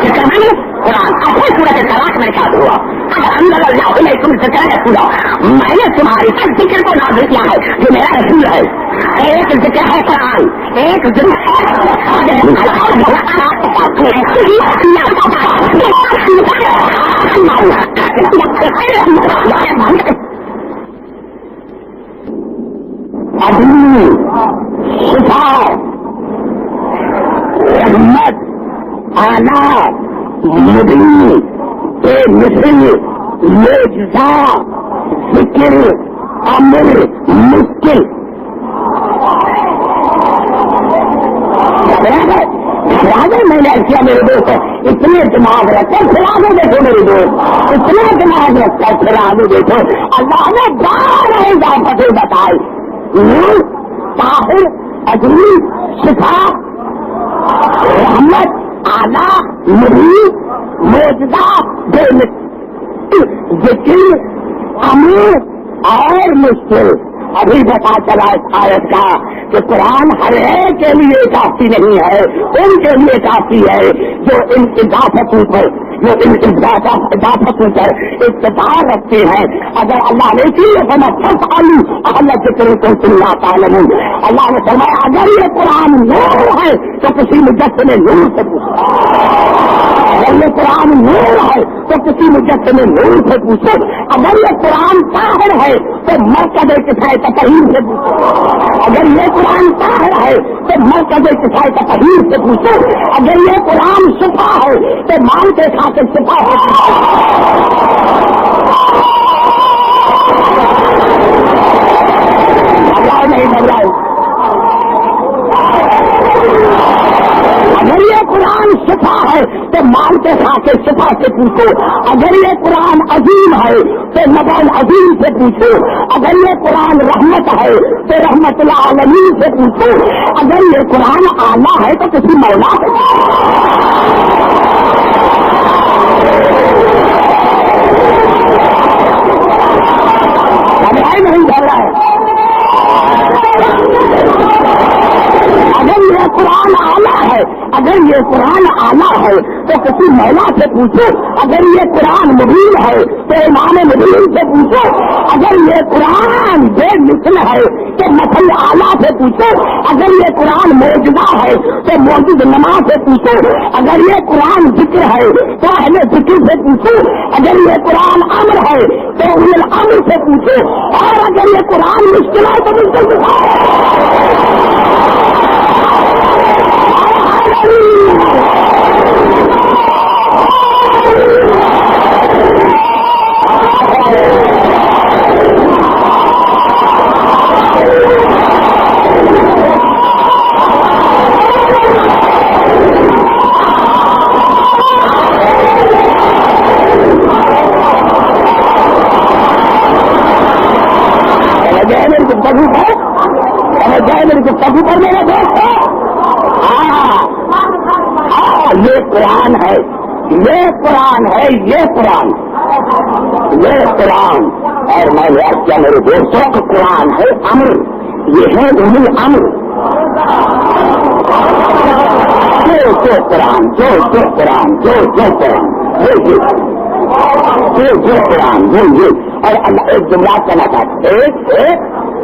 ذکر میں نے قرآن اپنی صورت طلاق میں کیا ہوا. اگر اندر اللہ علیہ تم ذکر ہے پورا میں نے تمہاری سب ذکر کو نازل کیا ہے جو میرا رسول ہے. ایک ذکر ہے قرآن، ایک ابھی شفا رحمت آلات مدنی بے مثل معجزہ ذکر امر مشکل میں نے کیا میرے دوست اتنے دماغ رکھتے پھر آگے دیکھو میرے دوست اتنے دماغ رکھتے پھر آگے دیکھو. اللہ نے بارہ اضافت بتائی نور طاہر عظیم شفا رحمت اعلیٰ مبین معجزہ بے مثل ذکر امر اور مشکل. ابھی پتا چلا اس آیت کا کہ قرآن ہر ایک کے لیے کافی نہیں ہے، ان کے لیے کافی ہے جو ان اضافتوں پر جو ان اضافتوں پر اقتدار رکھتے ہیں. اگر اللہ نے کی اللہ ذکر کو اللہ تعالیٰ اللہ نے فرمایا اگر یہ قرآن نور ہے تو کسی مجسمے نور سے پوچھو، اگر یہ قرآن نور ہے تو کسی مجسمے نور سے پوچھو، اگر یہ قرآن طاہر ہے تو مرکز کفایت تطہیر سے پوچھو، اگر یہ قرآن طاہر ہے تو مرکز کفایت تطہیر سے پوچھو، اگر یہ قرآن شفا ہے تو مال کے خاطر شفا ہے. گھبراؤ نہیں گھبراؤ. اگر یہ قرآن شفا ہے تو مال کے خاطر شفا سے پوچھو، اگر یہ قرآن عظیم ہے تو نبال عظیم سے پوچھو، اگر یہ قرآن رحمت ہے تو رحمت العالمین سے پوچھو، اگر یہ قرآن اعلیٰ ہے تو کسی مولا ہے. نہیں ڈر رہا ہے. اگر یہ قرآن اعلیٰ ہے، اگر یہ قرآن اعلیٰ ہے تو کسی مولا سے پوچھو، اگر یہ قرآن مبین ہے تو امام مبین سے پوچھو، اگر یہ قرآن بے مثل ہے تو مثل اعلیٰ سے پوچھو، اگر یہ قرآن معجزہ ہے تو معجز نما سے پوچھو، اگر یہ قرآن ذکر ہے تو اہل ذکر سے پوچھو، اگر یہ قرآن امر ہے تو انہیں امر سے پوچھو، اور اگر یہ قرآن مشکل ہے تو مشکل گفتگو پر میرے دوست ہے. یہ قرآن ہے، یہ قرآن ہے، یہ قرآن، یہ قرآن. اور میں نے کیا میرے دوستوں کا قرآن ہے امر، یہ ہے انہیں امر. جو قرآن جو قرآن جو قرآن جو قرآن اور اللہ ایک جملہ کرنا چاہتا ایک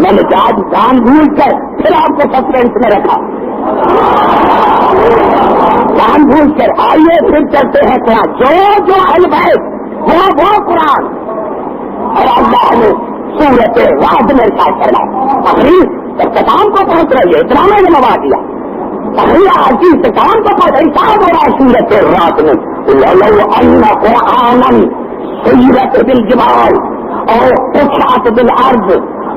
میں نے آج کام بھول کر پھر آپ کو سسپینس میں رکھا، کام بھول کر آئیے پھر چلتے ہیں قرآن جو علم ہے وہ قرآن. اور اللہ سورت رات میں ارشاد فرمایا تقریر اختتام کو پہنچ رہی ہے، اتنا میں نے موا دیا تقریر آج کی اختتام کو پہنچ رہی ارشاد ہو رہا ہے سورت رات میں لو ان قرآنا سیرت بالجبال اور قطعت بالارض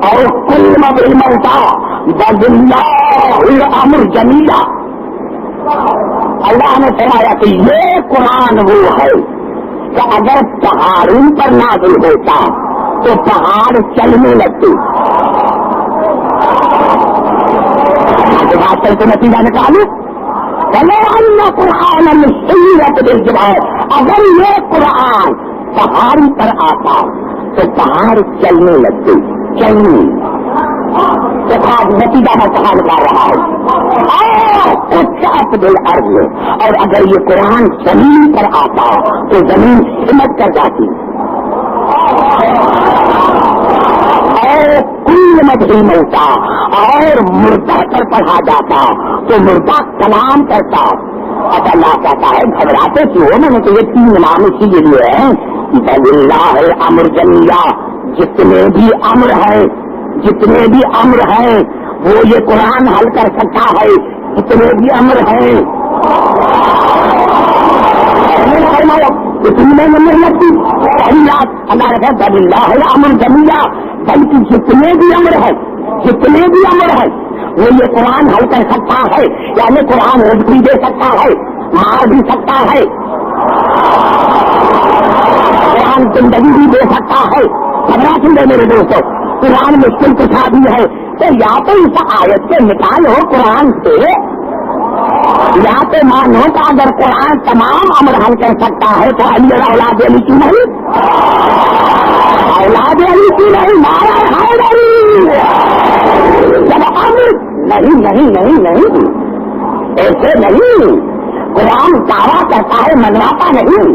اور کلم بالموتى بالله الامر جميعا. اللہ نے فرمایا کہ یہ قرآن وہ ہے کہ اگر پہاڑوں پر نازل ہوتا تو پہاڑ چلنے لگتے. بات کر کے نتیجہ نکالو قرآن سیرت بالجبال، اگر یہ قرآن پہاڑوں پر آتا تو پہاڑ چلنے لگتے. چلنے تو آج نتیجہ میں کہاں نکال رہا ہے کچھ بالارض، اور اگر یہ قرآن زمین پر آتا تو زمین سمٹ کر جاتی. اور کل مدھی ملتا اور مردہ پر پڑھا جاتا تو مردہ کلام کرتا. اب اللہ کہتا ہے گھبراتے کیوں؟ میں نے تو یہ 3 نام اسی لیے ہیں باللہ الامر جمیعا، جتنے بھی امر ہیں جتنے بھی امر ہیں وہ یہ قرآن حل کر سکتا ہے. جتنے بھی امر ہیں اتنی میں نمبر لگتی اللہ رکھا باللہ الامر جمیعا، بلکہ جتنے بھی امر ہیں جتنے بھی امر ہیں وہ یہ قرآن حل کر سکتا ہے. یعنی قرآن رزق بھی دے سکتا ہے، مار بھی سکتا ہے، قرآن زندگی بھی دے سکتا ہے. خبریں سن میرے دوستوں، قرآن مشکل کشا بھی ہے. تو یا تو اس آیت سے نکالو قرآن سے، یا تو مانو کہ اگر قرآن تمام امر حل کر سکتا ہے تو علی اولاد علی کیوں نہیں؟ اولاد علی کیوں نہیں؟ مارا حیدری جب امر نہیں نہیں نہیں نہیں ایسے نہیں. قرآن دعویٰ کرتا ہے، منواتا نہیں.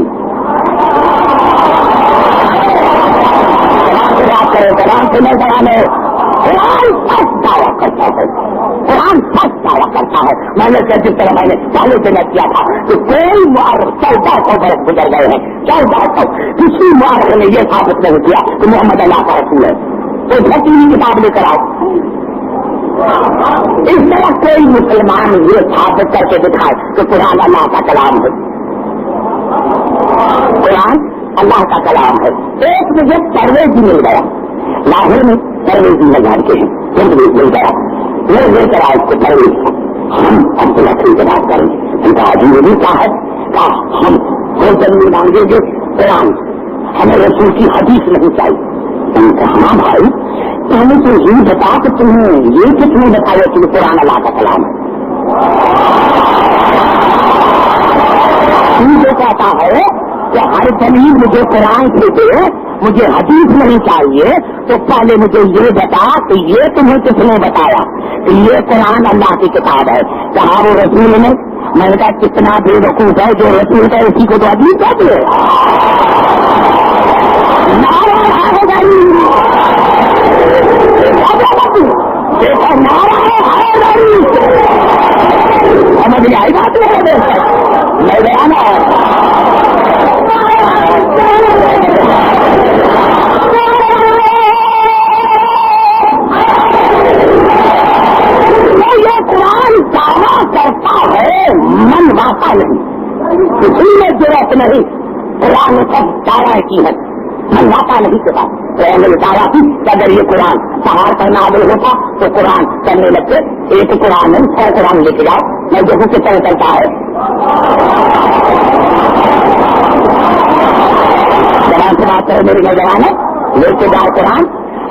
قرآن سے نہیں کرانے، قرآن سچ دعویٰ کرتا ہے، قرآن سچ دعویٰ کرتا ہے. میں نے جس طرح میں نے پہلے سے نہیں کیا تھا کہ کوئی معرخ 1400 برس گزر گئے ہیں، 1400 کسی معرخ نے یہ ثابت نہیں کیا کہ محمد اللہ کا رسول ہے. تو بھٹی کتاب لے کر آؤ. اس طرح کوئی مسلمان یہ ثابت کر کے دکھائے کہ قرآن اللہ کا کلام ہے. قرآن اللہ کا کلام ہے. ایک مجھے پرویز بھی مل گیا لاہور میں، پرویز بھی لگا کے ہیں مل گیا. وہ لے کر آئے کو پرویز کو ہم اب لکڑی کی بات کریں گے. ان کا عجیب بھی کیا ہے کہ ہم کوئی جلدی مانگیں گے قرآن، ہمیں رسول کی حدیث نہیں چاہیے. ان کا ہاں بھائی ہمیں تو یہ بتا کہ تمہیں یہ کچھ نہیں بتایا کہ قرآن اللہ کا کلام ہے. جو کہتا ہے کہ ہر دلیل مجھے قرآن سے دے، مجھے حدیث نہیں چاہیے، تو پہلے مجھے یہ بتا کہ یہ تمہیں کس نے بتایا کہ یہ قرآن اللہ کی کتاب ہے. کہا وہ رسول نے. میں نے کہا کتنا بے وقوف ہے جو رسول ہے اسی کو تو حدیث کہتے ہیں. سمجھ آئی بات میں گیا نا. یہ قرآن دعویٰ کرتا ہے، منواتا نہیں. کسی میں ضرورت نہیں. قرآن سب دعویٰ کی ہے، منواتا نہیں. کے بعد نے بتایا کہ اگر یہ قرآن پہاڑ پر نازل ہوتا تو قرآن کرنے لگتے. ایک قرآن نہیں 100 قرآن لے کے جاؤ، میں دیکھوں کس طرح چلتا ہے. قرآن سے بات کرے میری نوجوان ہے، لے کے جاؤ قرآن.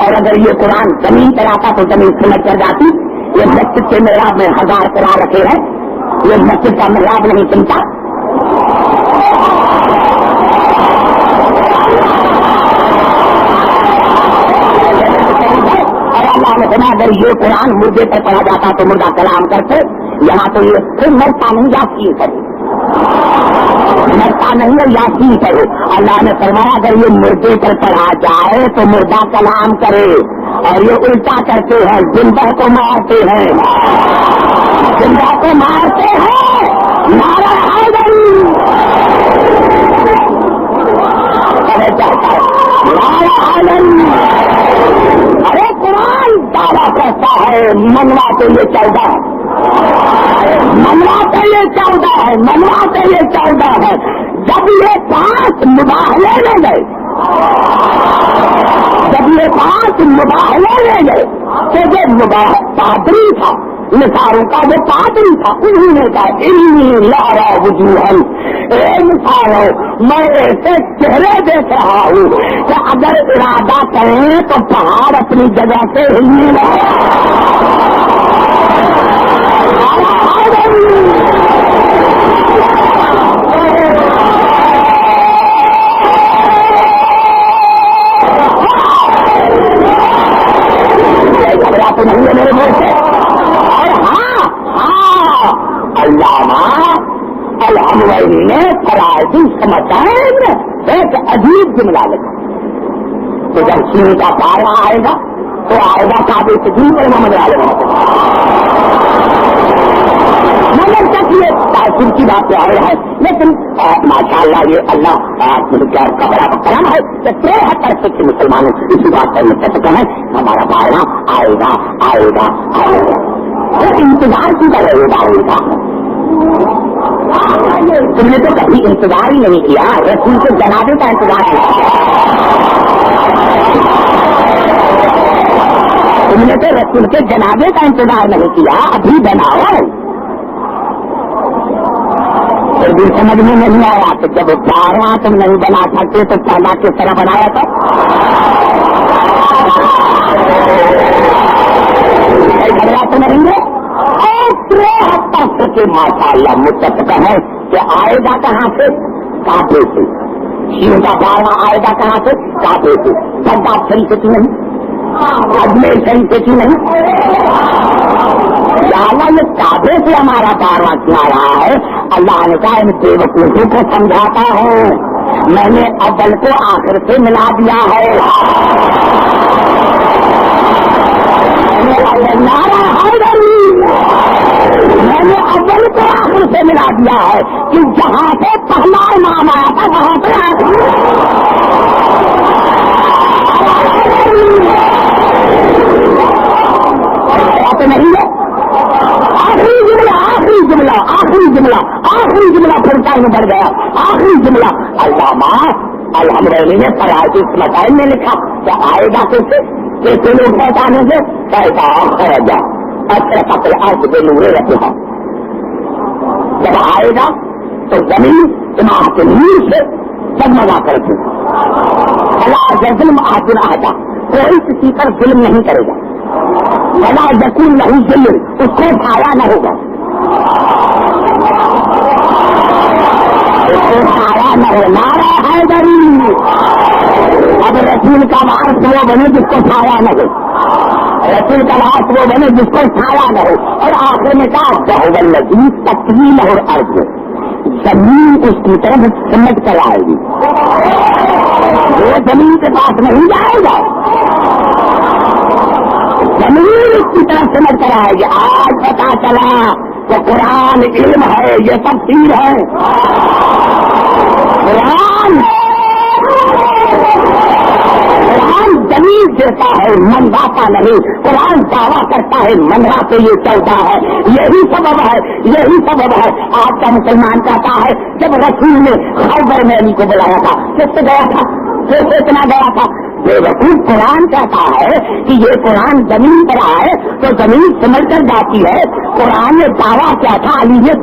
اور اگر یہ قرآن زمین پر آتا تو زمین سمجھ کر جاتی. یہ مسجد کے محراب میں 1000 قرآن رکھے ہیں، یہ مسجد کا محراب نہیں سنتا. اللہ نے سنا اگر یہ قرآن مردے پر پڑھا جاتا تو مردہ کلام کرتے. یہاں تو یہ پھر مرتا نہیں یاسین کرو، مرتا نہیں ہے یاسین کرو. اللہ نے فرمایا اگر یہ مردے پر پڑھا جائے تو مردہ کلام کرے. اور یہ الٹا کرتے ہیں، زندہ کو مارتے ہیں، زندہ کو مارتے ہیں. نعرہ حیدری نعرہ حیدری منوا تو یہ 14 ہے، منوا تو یہ 14 ہے، منوا تو یہ 14 ہے۔ جب یہ 5 مباہلے لے گئے، جب یہ 5 مباہلے لے گئے تو یہ پادری تھا نثاروں کا، وہ پادری تھا، انہوں نے کہا انی لارا وجوہن، اے نثارو میں ایسے چہرے دیکھ رہا ہوں کہ اگر ارادہ کریں تو پہاڑ اپنی جگہ سے ہلنے لگے۔ تو نہیں ہے میرے گھر سے۔ اور ہاں علامہ الحموی نے فرائض سمجھائیں ایک عجیب جملہ لکھا تو جب چین کا پارا آئے گا تو آئے گا کافی تجیب پر محمد عالم مگر تک یہ تاثر کی بات تو آ رہا ہے، لیکن ماشاء اللہ یہ اللہ کیا بڑا کرم ہے کہ 73% کے مسلمانوں اسی بات پر متفق ہیں ہمارا پارا آئے گا آئے گا آئے گا۔ وہ انتظار کی کر رہے گا تم نے تو کبھی انتظار ہی نہیں کیا، رسول کے جنازے کا انتظار کیا، تم نے تو رسول کے جنازے کا انتظار نہیں کیا، ابھی بناؤ۔ پھر بھی سمجھ میں نہیں آیا کہ جب 12 تم نہیں بنا سکتے تو پہلا کس طرح بنایا تھا؟ گھبرا تو نہیں ہے؟ کے ماشاء اللہ متفق ہے کہ آئے گا کہاں سے؟ کعبے سے۔ شیو کا 12 آئے گا کہاں سے؟ کعبے سے۔ بغداد شریف سے نہیں، اجمیر شریف سے نہیں، یہ کعبے سے ہمارا 12 کیوں آ رہا ہے؟ اللہ نے کہا ان بے وقوفوں کو سمجھاتا ہوں، میں نے اول کو آخر سے ملا دیا ہے۔ میں نے اول کو آخر سے ملا دیا ہے کہ جہاں سے پہلا امام آیا تھا وہاں پہ نہیں ہے۔ آخری جملہ آخری جملہ آخری جملہ آخری جملہ پھر ٹائم بڑھ گیا، آخری جملہ علامہ الحموی نے فرائض مسائل میں لکھا کہ آئے گا کیسے لوگ پہچانے سے کہتا جا اچھا پکڑ آج کے نورے رکھے ہوں۔ جب آئے گا تو زمین امام کے نور سے جگمگا کرتی اللہ ظلم آدن آتا، کوئی کسی پر ظلم نہیں کرے گا، بلا یقین نہیں ظلم اس کو چھایا نہ ہوگا، اس کو چھایا نہ ہو۔ نعرہ حیدری، اب رسول کا وارث وہ بنے جس کو چھایا نہ ہو، رسول کا وارث وہ بنے جس کو چھایا نہ ہو۔ اور آخر میں کہا بہول لذیذ تقویل اور عرض، زمین اس کی طرف سمجھ کر آئے گی، وہ زمین کے پاس نہیں جائے گا، زمین اس کی طرف سمجھ کر آئے گی۔ آج پتا چلا تو قرآن علم ہے، یہ تفسیر ہے، قرآن زمین دیتا ہے منواتا نہیں، قرآن دعویٰ کرتا ہے منواتے یہ 14 ہے، یہی سبب ہے، یہی سبب ہے آج کا مسلمان کہتا ہے جب رسول نے خیبر میں علی کو بلایا تھا کس سے گیا تھا، کس سے اتنا گیا تھا؟ بے وقوف قرآن کہتا ہے کہ یہ قرآن زمین پر آئے تو زمین سمجھ کر جاتی ہے، قرآن نے دعویٰ کیا تھا علی نے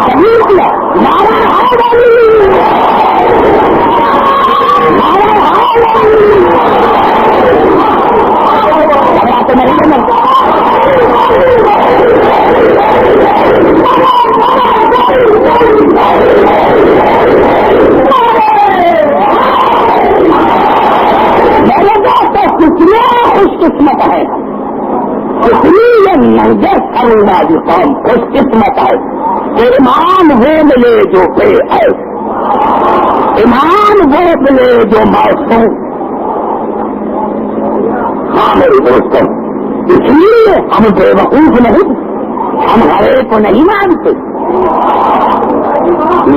زمین کیا، نعرہ حیدری خوش قسمت ہے، اس لیے یہ ننگے کرنے والی قوم خوش قسمت ہے کہ ایمان وہ ملے جو بے ہے، ایمان وہ ملے جو معصوم۔ ہاں میرے دوستوں، اس لیے ہم بے وقوف نہیں، ہم ہر ایک کو نہیں مانتے،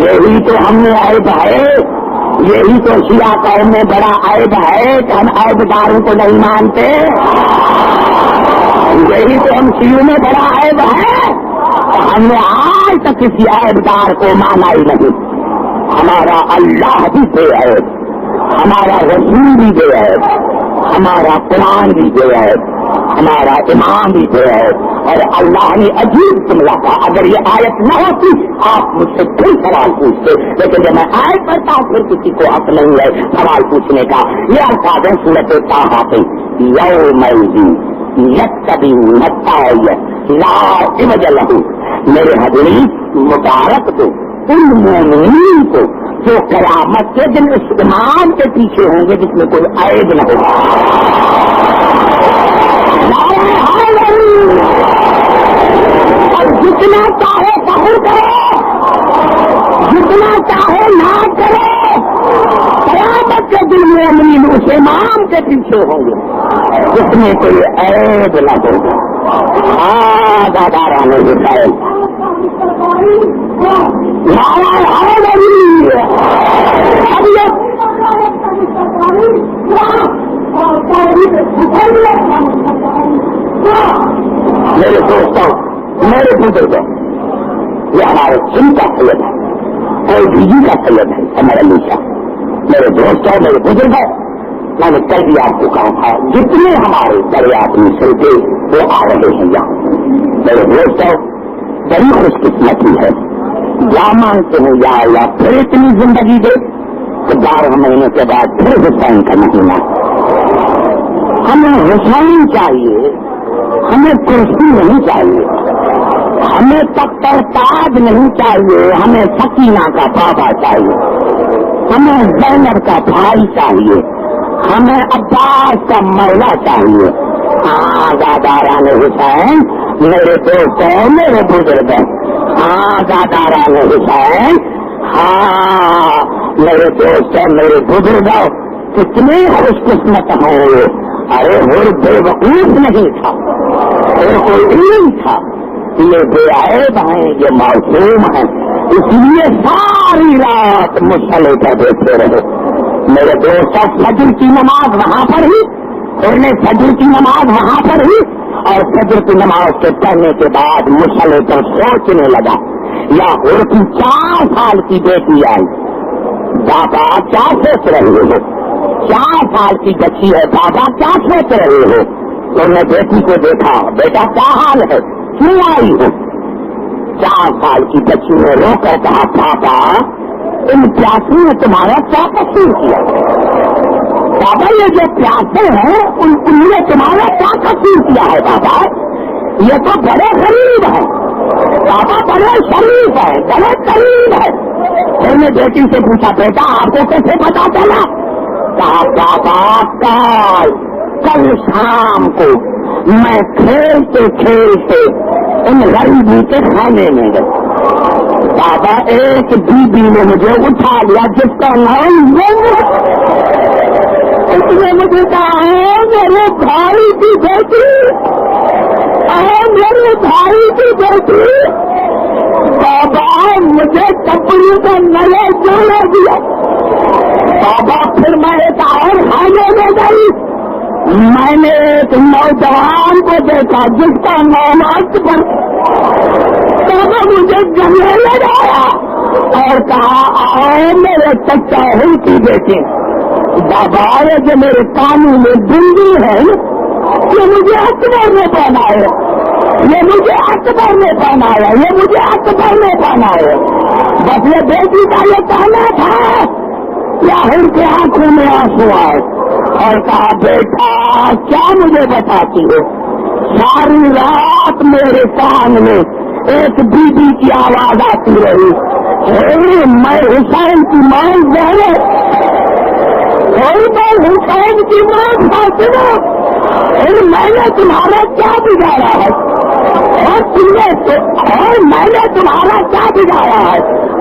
یہی تو ہم نے عیب ہے، یہی تو شیعہ قوم میں بڑا عیب ہے کہ ہم عیبداروں کو نہیں مانتے۔ یہی تو ہم شیعوں میں بڑا عیب ہے، ہم نے آج تک کسی عیبدار کو مانا ہی نہیں. ہمارا اللہ بھی بے عیب، ہمارا رسول بھی بے عیب، ہمارا قرآن بھی بے عیب، ہمارا امام بھی بے عیب. اور اللہ نے عجیب جملہ کہا، اگر یہ آیت نہ ہوتی آپ مجھ سے پھر سوال پوچھتے، لیکن جب میں آیت پڑھتا ہوں پھر کسی کو حق نہیں ہے سوال پوچھنے کا. یہ الفاظ ہیں سورۃ طٰہٰ کے، یومئذ یتبعون الداعیۃ لا عوج لہ. میرے حضرین مبارک دو ان مومنین کو جو قیامت کے دن اس امام کے پیچھے ہوں گے جس میں کوئی عیب نہ ہوگا. اور جتنا چاہے فخر کرو، جتنا چاہے نہ کرو، قیامت کے دن مومنین اس امام کے پیچھے ہوں گے جس میں کوئی عیب نہ ہوگا. داداران حسین میرے دوستوں، میرے بزرگوں، یہ ہمارے سن کا سید ہے، کوئی بیجی کا سید ہے عمر علی شاہ. میرے دوستوں، میرے بزرگوں، میں نے کل بھی آپ کو کہا تھا جتنے ہمارے دریافت مصر کے وہ آ رہے ہیں یہاں. میرے دوستوں، بڑی خوش قسمتی ہے. یا مانگتے ہیں یا اللہ پھر اتنی زندگی دے تو 12 مہینے کے بعد پھر حسین کا مہینہ. ہمیں حسین چاہیے، ہمیں کرسی نہیں چاہیے، ہمیں تخت تاج نہیں چاہیے، ہمیں سکینہ کا بابا چاہیے، ہمیں زینب کا بھائی چاہیے، ہمیں عباس کا مولا چاہیے. داداران حسین میرے دوستوں، میرے بزرگ، داداران حسین، میرے دوستوں، میرے بزرگوں، کتنے خوش قسمت ہوں. ارے وہ بے وقوف نہیں تھا، اور کوئی علم تھا. یہ بے عیب ہیں، یہ معصوم ہیں، اس لیے ساری رات مصلی پر بیٹھے رہے. میرے دوستوں، فجر کی نماز وہاں پر ہی، انہوں نے فجر کی نماز وہاں پر ہی، اور فجر کی نماز کے پڑھنے کے بعد مصلی پر سوچنے لگا. یا اور کی 4 سال کی بیٹی آئی، بابا کیا سوچ رہے ہو؟ 4 سال کی بچی ہے، بابا کیا سوچ رہے ہو؟ تو نے بیٹی کو دیکھا، بیٹا کیا حال ہے، کیوں آئی ہو؟ 4 سال کی بچی نے رو کر کہا، پاپا ان پیاسوں نے تمہارا کیا قصور کیا؟ بابا یہ جو پیاسے ہیں ان نے تمہارا کیا قصور کیا ہے؟ بابا یہ تو بڑے غریب ہیں، بابا بڑے شریف ہے، بڑے قریب ہے. پھر نے بیٹی سے پوچھا، بیٹا آپ کو کیسے پتا چلا؟ کہا، بابا کل شام کو میں کھیلتے کھیلتے ان غریبی کے کھانے میں گیا. بابا ایک بیوی نے مجھے اٹھا لیا جس کا نام اس نے مجھے کہا، میرے بھائی کی بیٹی، میرے بھائی کی بیٹی. بابا مجھے کپڑے کا نیا جوڑا دیا. بابا پھر میں ایک اور کھانے میں گئی، میں نے ایک نوجوان کو دیکھا جس کا نام اکبر. بابا مجھے گلے لگایا اور کہا، میرے چچا ہوں کی بیٹی. بابا یہ جو میرے کانوں میں بندی ہے یہ مجھے اکبر نے پہنایا، یہ مجھے اکبر نے پہنایا، یہ مجھے اکبر نے پہنایا. بس یہ بیٹی کا یہ کہنا تھا. ظاہر کے آنکھوں میں آنسو آئے اور کہا، بیٹا کیا مجھے بتاتی ہو؟ ساری رات میرے کان میں ایک بیوی کی آواز آتی رہی، میں حسین کی ماں زینب، میں حسین کی ماں فاطمہ، میں نے تمہارا کیا بگاڑا ہے؟ اور میں نے تمہارا کیا بگاڑا ہے؟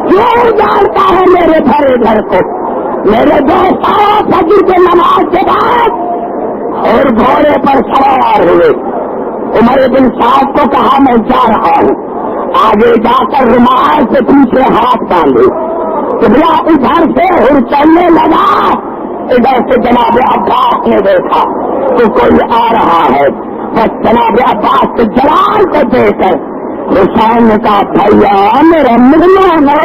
کیوں جانتا ہے میرے بھرے گھر کو؟ میرے دوست فجر کے نماز کے بعد اور گھوڑے پر سوار ہوئے. عمر بن سعد کو کہا، میں جا رہا ہوں، آگے جا کر رومال سے پیچھے ہاتھ باندھے. قبلہ ادھر سے ہر چلنے لگا. ادھر سے جناب عباس نے دیکھا تو کوئی آ رہا ہے بس جناب عباس کے جلال کو دیکھ کر حسین نے کہا بھیا میرا مہمان ہے،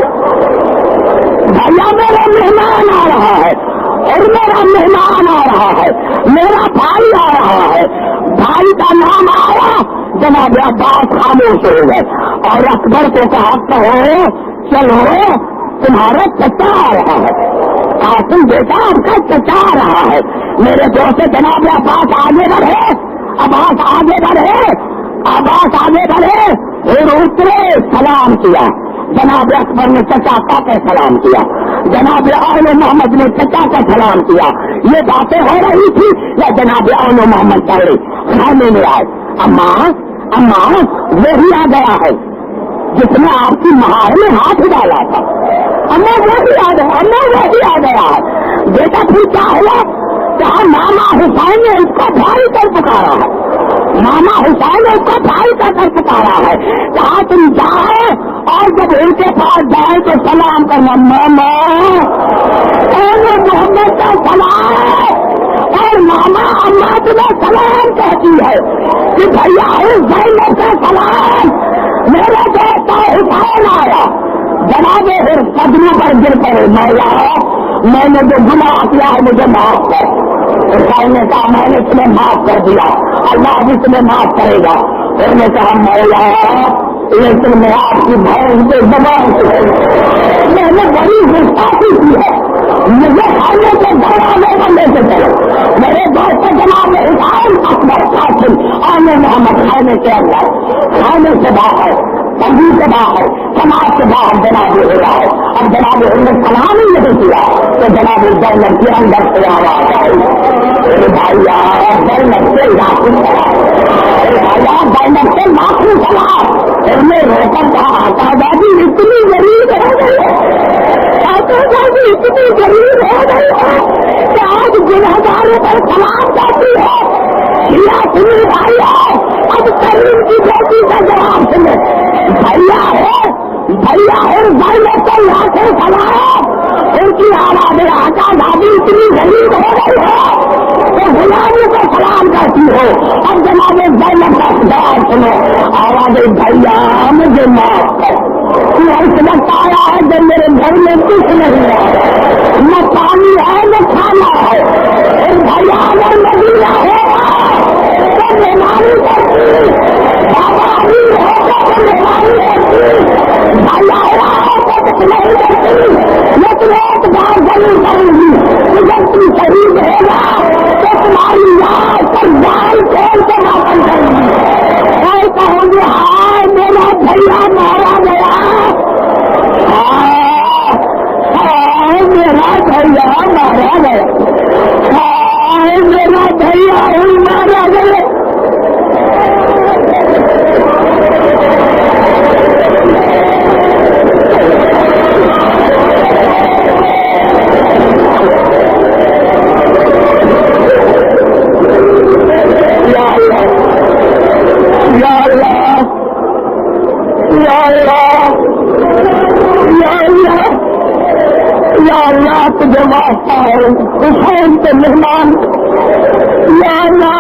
بھیا میرا مہمان آ رہا ہے، اور میرا مہمان آ رہا ہے، میرا بھائی آ رہا ہے۔ بھائی کا نام آیا، جناب عباس خاموش ہو گئے اور اکبر کو کہا کہو چلو تمہارا چچا آ رہا ہے، قاسم بیٹا آپ کا چچا آ رہا ہے۔ میرے دوست جناب عباس آگے بڑھے، عباس آگے بڑھے، عباس آگے بڑھے اور اترے، سلام کیا۔ جناب اکبر نے چچا کا سلام کیا، جناب آل محمد نے چچا کا سلام کیا۔ یہ باتیں ہو رہی تھی یا جناب آل محمد پہلے کھانے میں آئے، اماں وہی آ گیا ہے جس نے آپ کی مہار میں ہاتھ ڈالا تھا، اماں وہی آ گیا، اماں وہی آ گیا ہے۔ بیٹا پھر کیا ہوا؟ کہا ماما حسین نے اس کا بھائی کر پکارا ہے، ماما حسین نے اس کا بھائی کا کر پکارا ہے۔ کہا تم جاؤ اور جب ان کے پاس جائے تو سلام کرنا، ماما محمد کا سلام، اور ماما اماں تمہیں سلام کہتی ہے کہ بھیا حسین کا سلام، میرا دوست حسین آیا۔ جناب قدموں پر گر پڑے، مولا میں نے جو گناہ کیا ہے مجھے معاف کر۔ حسین نے کہا میں نے تمہیں معاف کر دیا، اللہ بھی تمہیں معاف کرے گا۔ انہوں نے کہا مولا لیکن میں آپ کی بہن کے زبان سے میں نے بڑی گستاخی کی ہے، مجھے کھانے سے دوڑانے بندے سے چلو۔ میرے دوست جناب حسین اکبر قاسم آنے محمد کھانے کے اندر، کھانے سے باہر، تنگی سے باہر، سماج سے باہر جناب ہو رہا ہے۔ اب جناب نے سلام ہی نہیں کیا تو جناب زینب کے اندر سے آواز آئی، بھائی زینب سے لاکھوں سلام، بھائی زینب سے لاکھوں سلام۔ اور میں رو کر کہا آقا دادی اتنی غریب ہو گئی ہے، آقا دادی اتنی غریب ہو گئی ہے کہ آج گنہگاروں پر سلام کرتی ہے۔ یا سنی بھائی اب کریم کی بیٹی کا جواب سنے، بھیا ہے زینب کو لاکھوں سلام۔ ان کی آواز آقا دادی اتنی غریب ہو گئی ہے تو غلامی کو سلام کرتی ہو۔ اب جناب زینب کا جواب سنو، آواز بھیا مجھے معاف کر، اس وقت آیا ہے جب میرے گھر میں کچھ نہیں ہے، نہ پانی ہے نہ کھانا ہے، بھیا اگر مدینہ ہوگا تو بیماری کرتی، بابا علی ہوگا تو بیماری کرتی، بھیا ہوگا تو کچھ نہیں کرتی، لیکن ایک بار ضرور کروں گی کہ جب تم شہید ہوگا تو تمہاری یاد پر جان کھول کے واپس کروں گی، اور کہوں گی ہاں میرا بھیا مارا گیا، میرا بھیا مارا گیا، میرا بھیا ہی مارا گیا۔ تجھے واسطہ ہے حسین کے مہمان، یا اللہ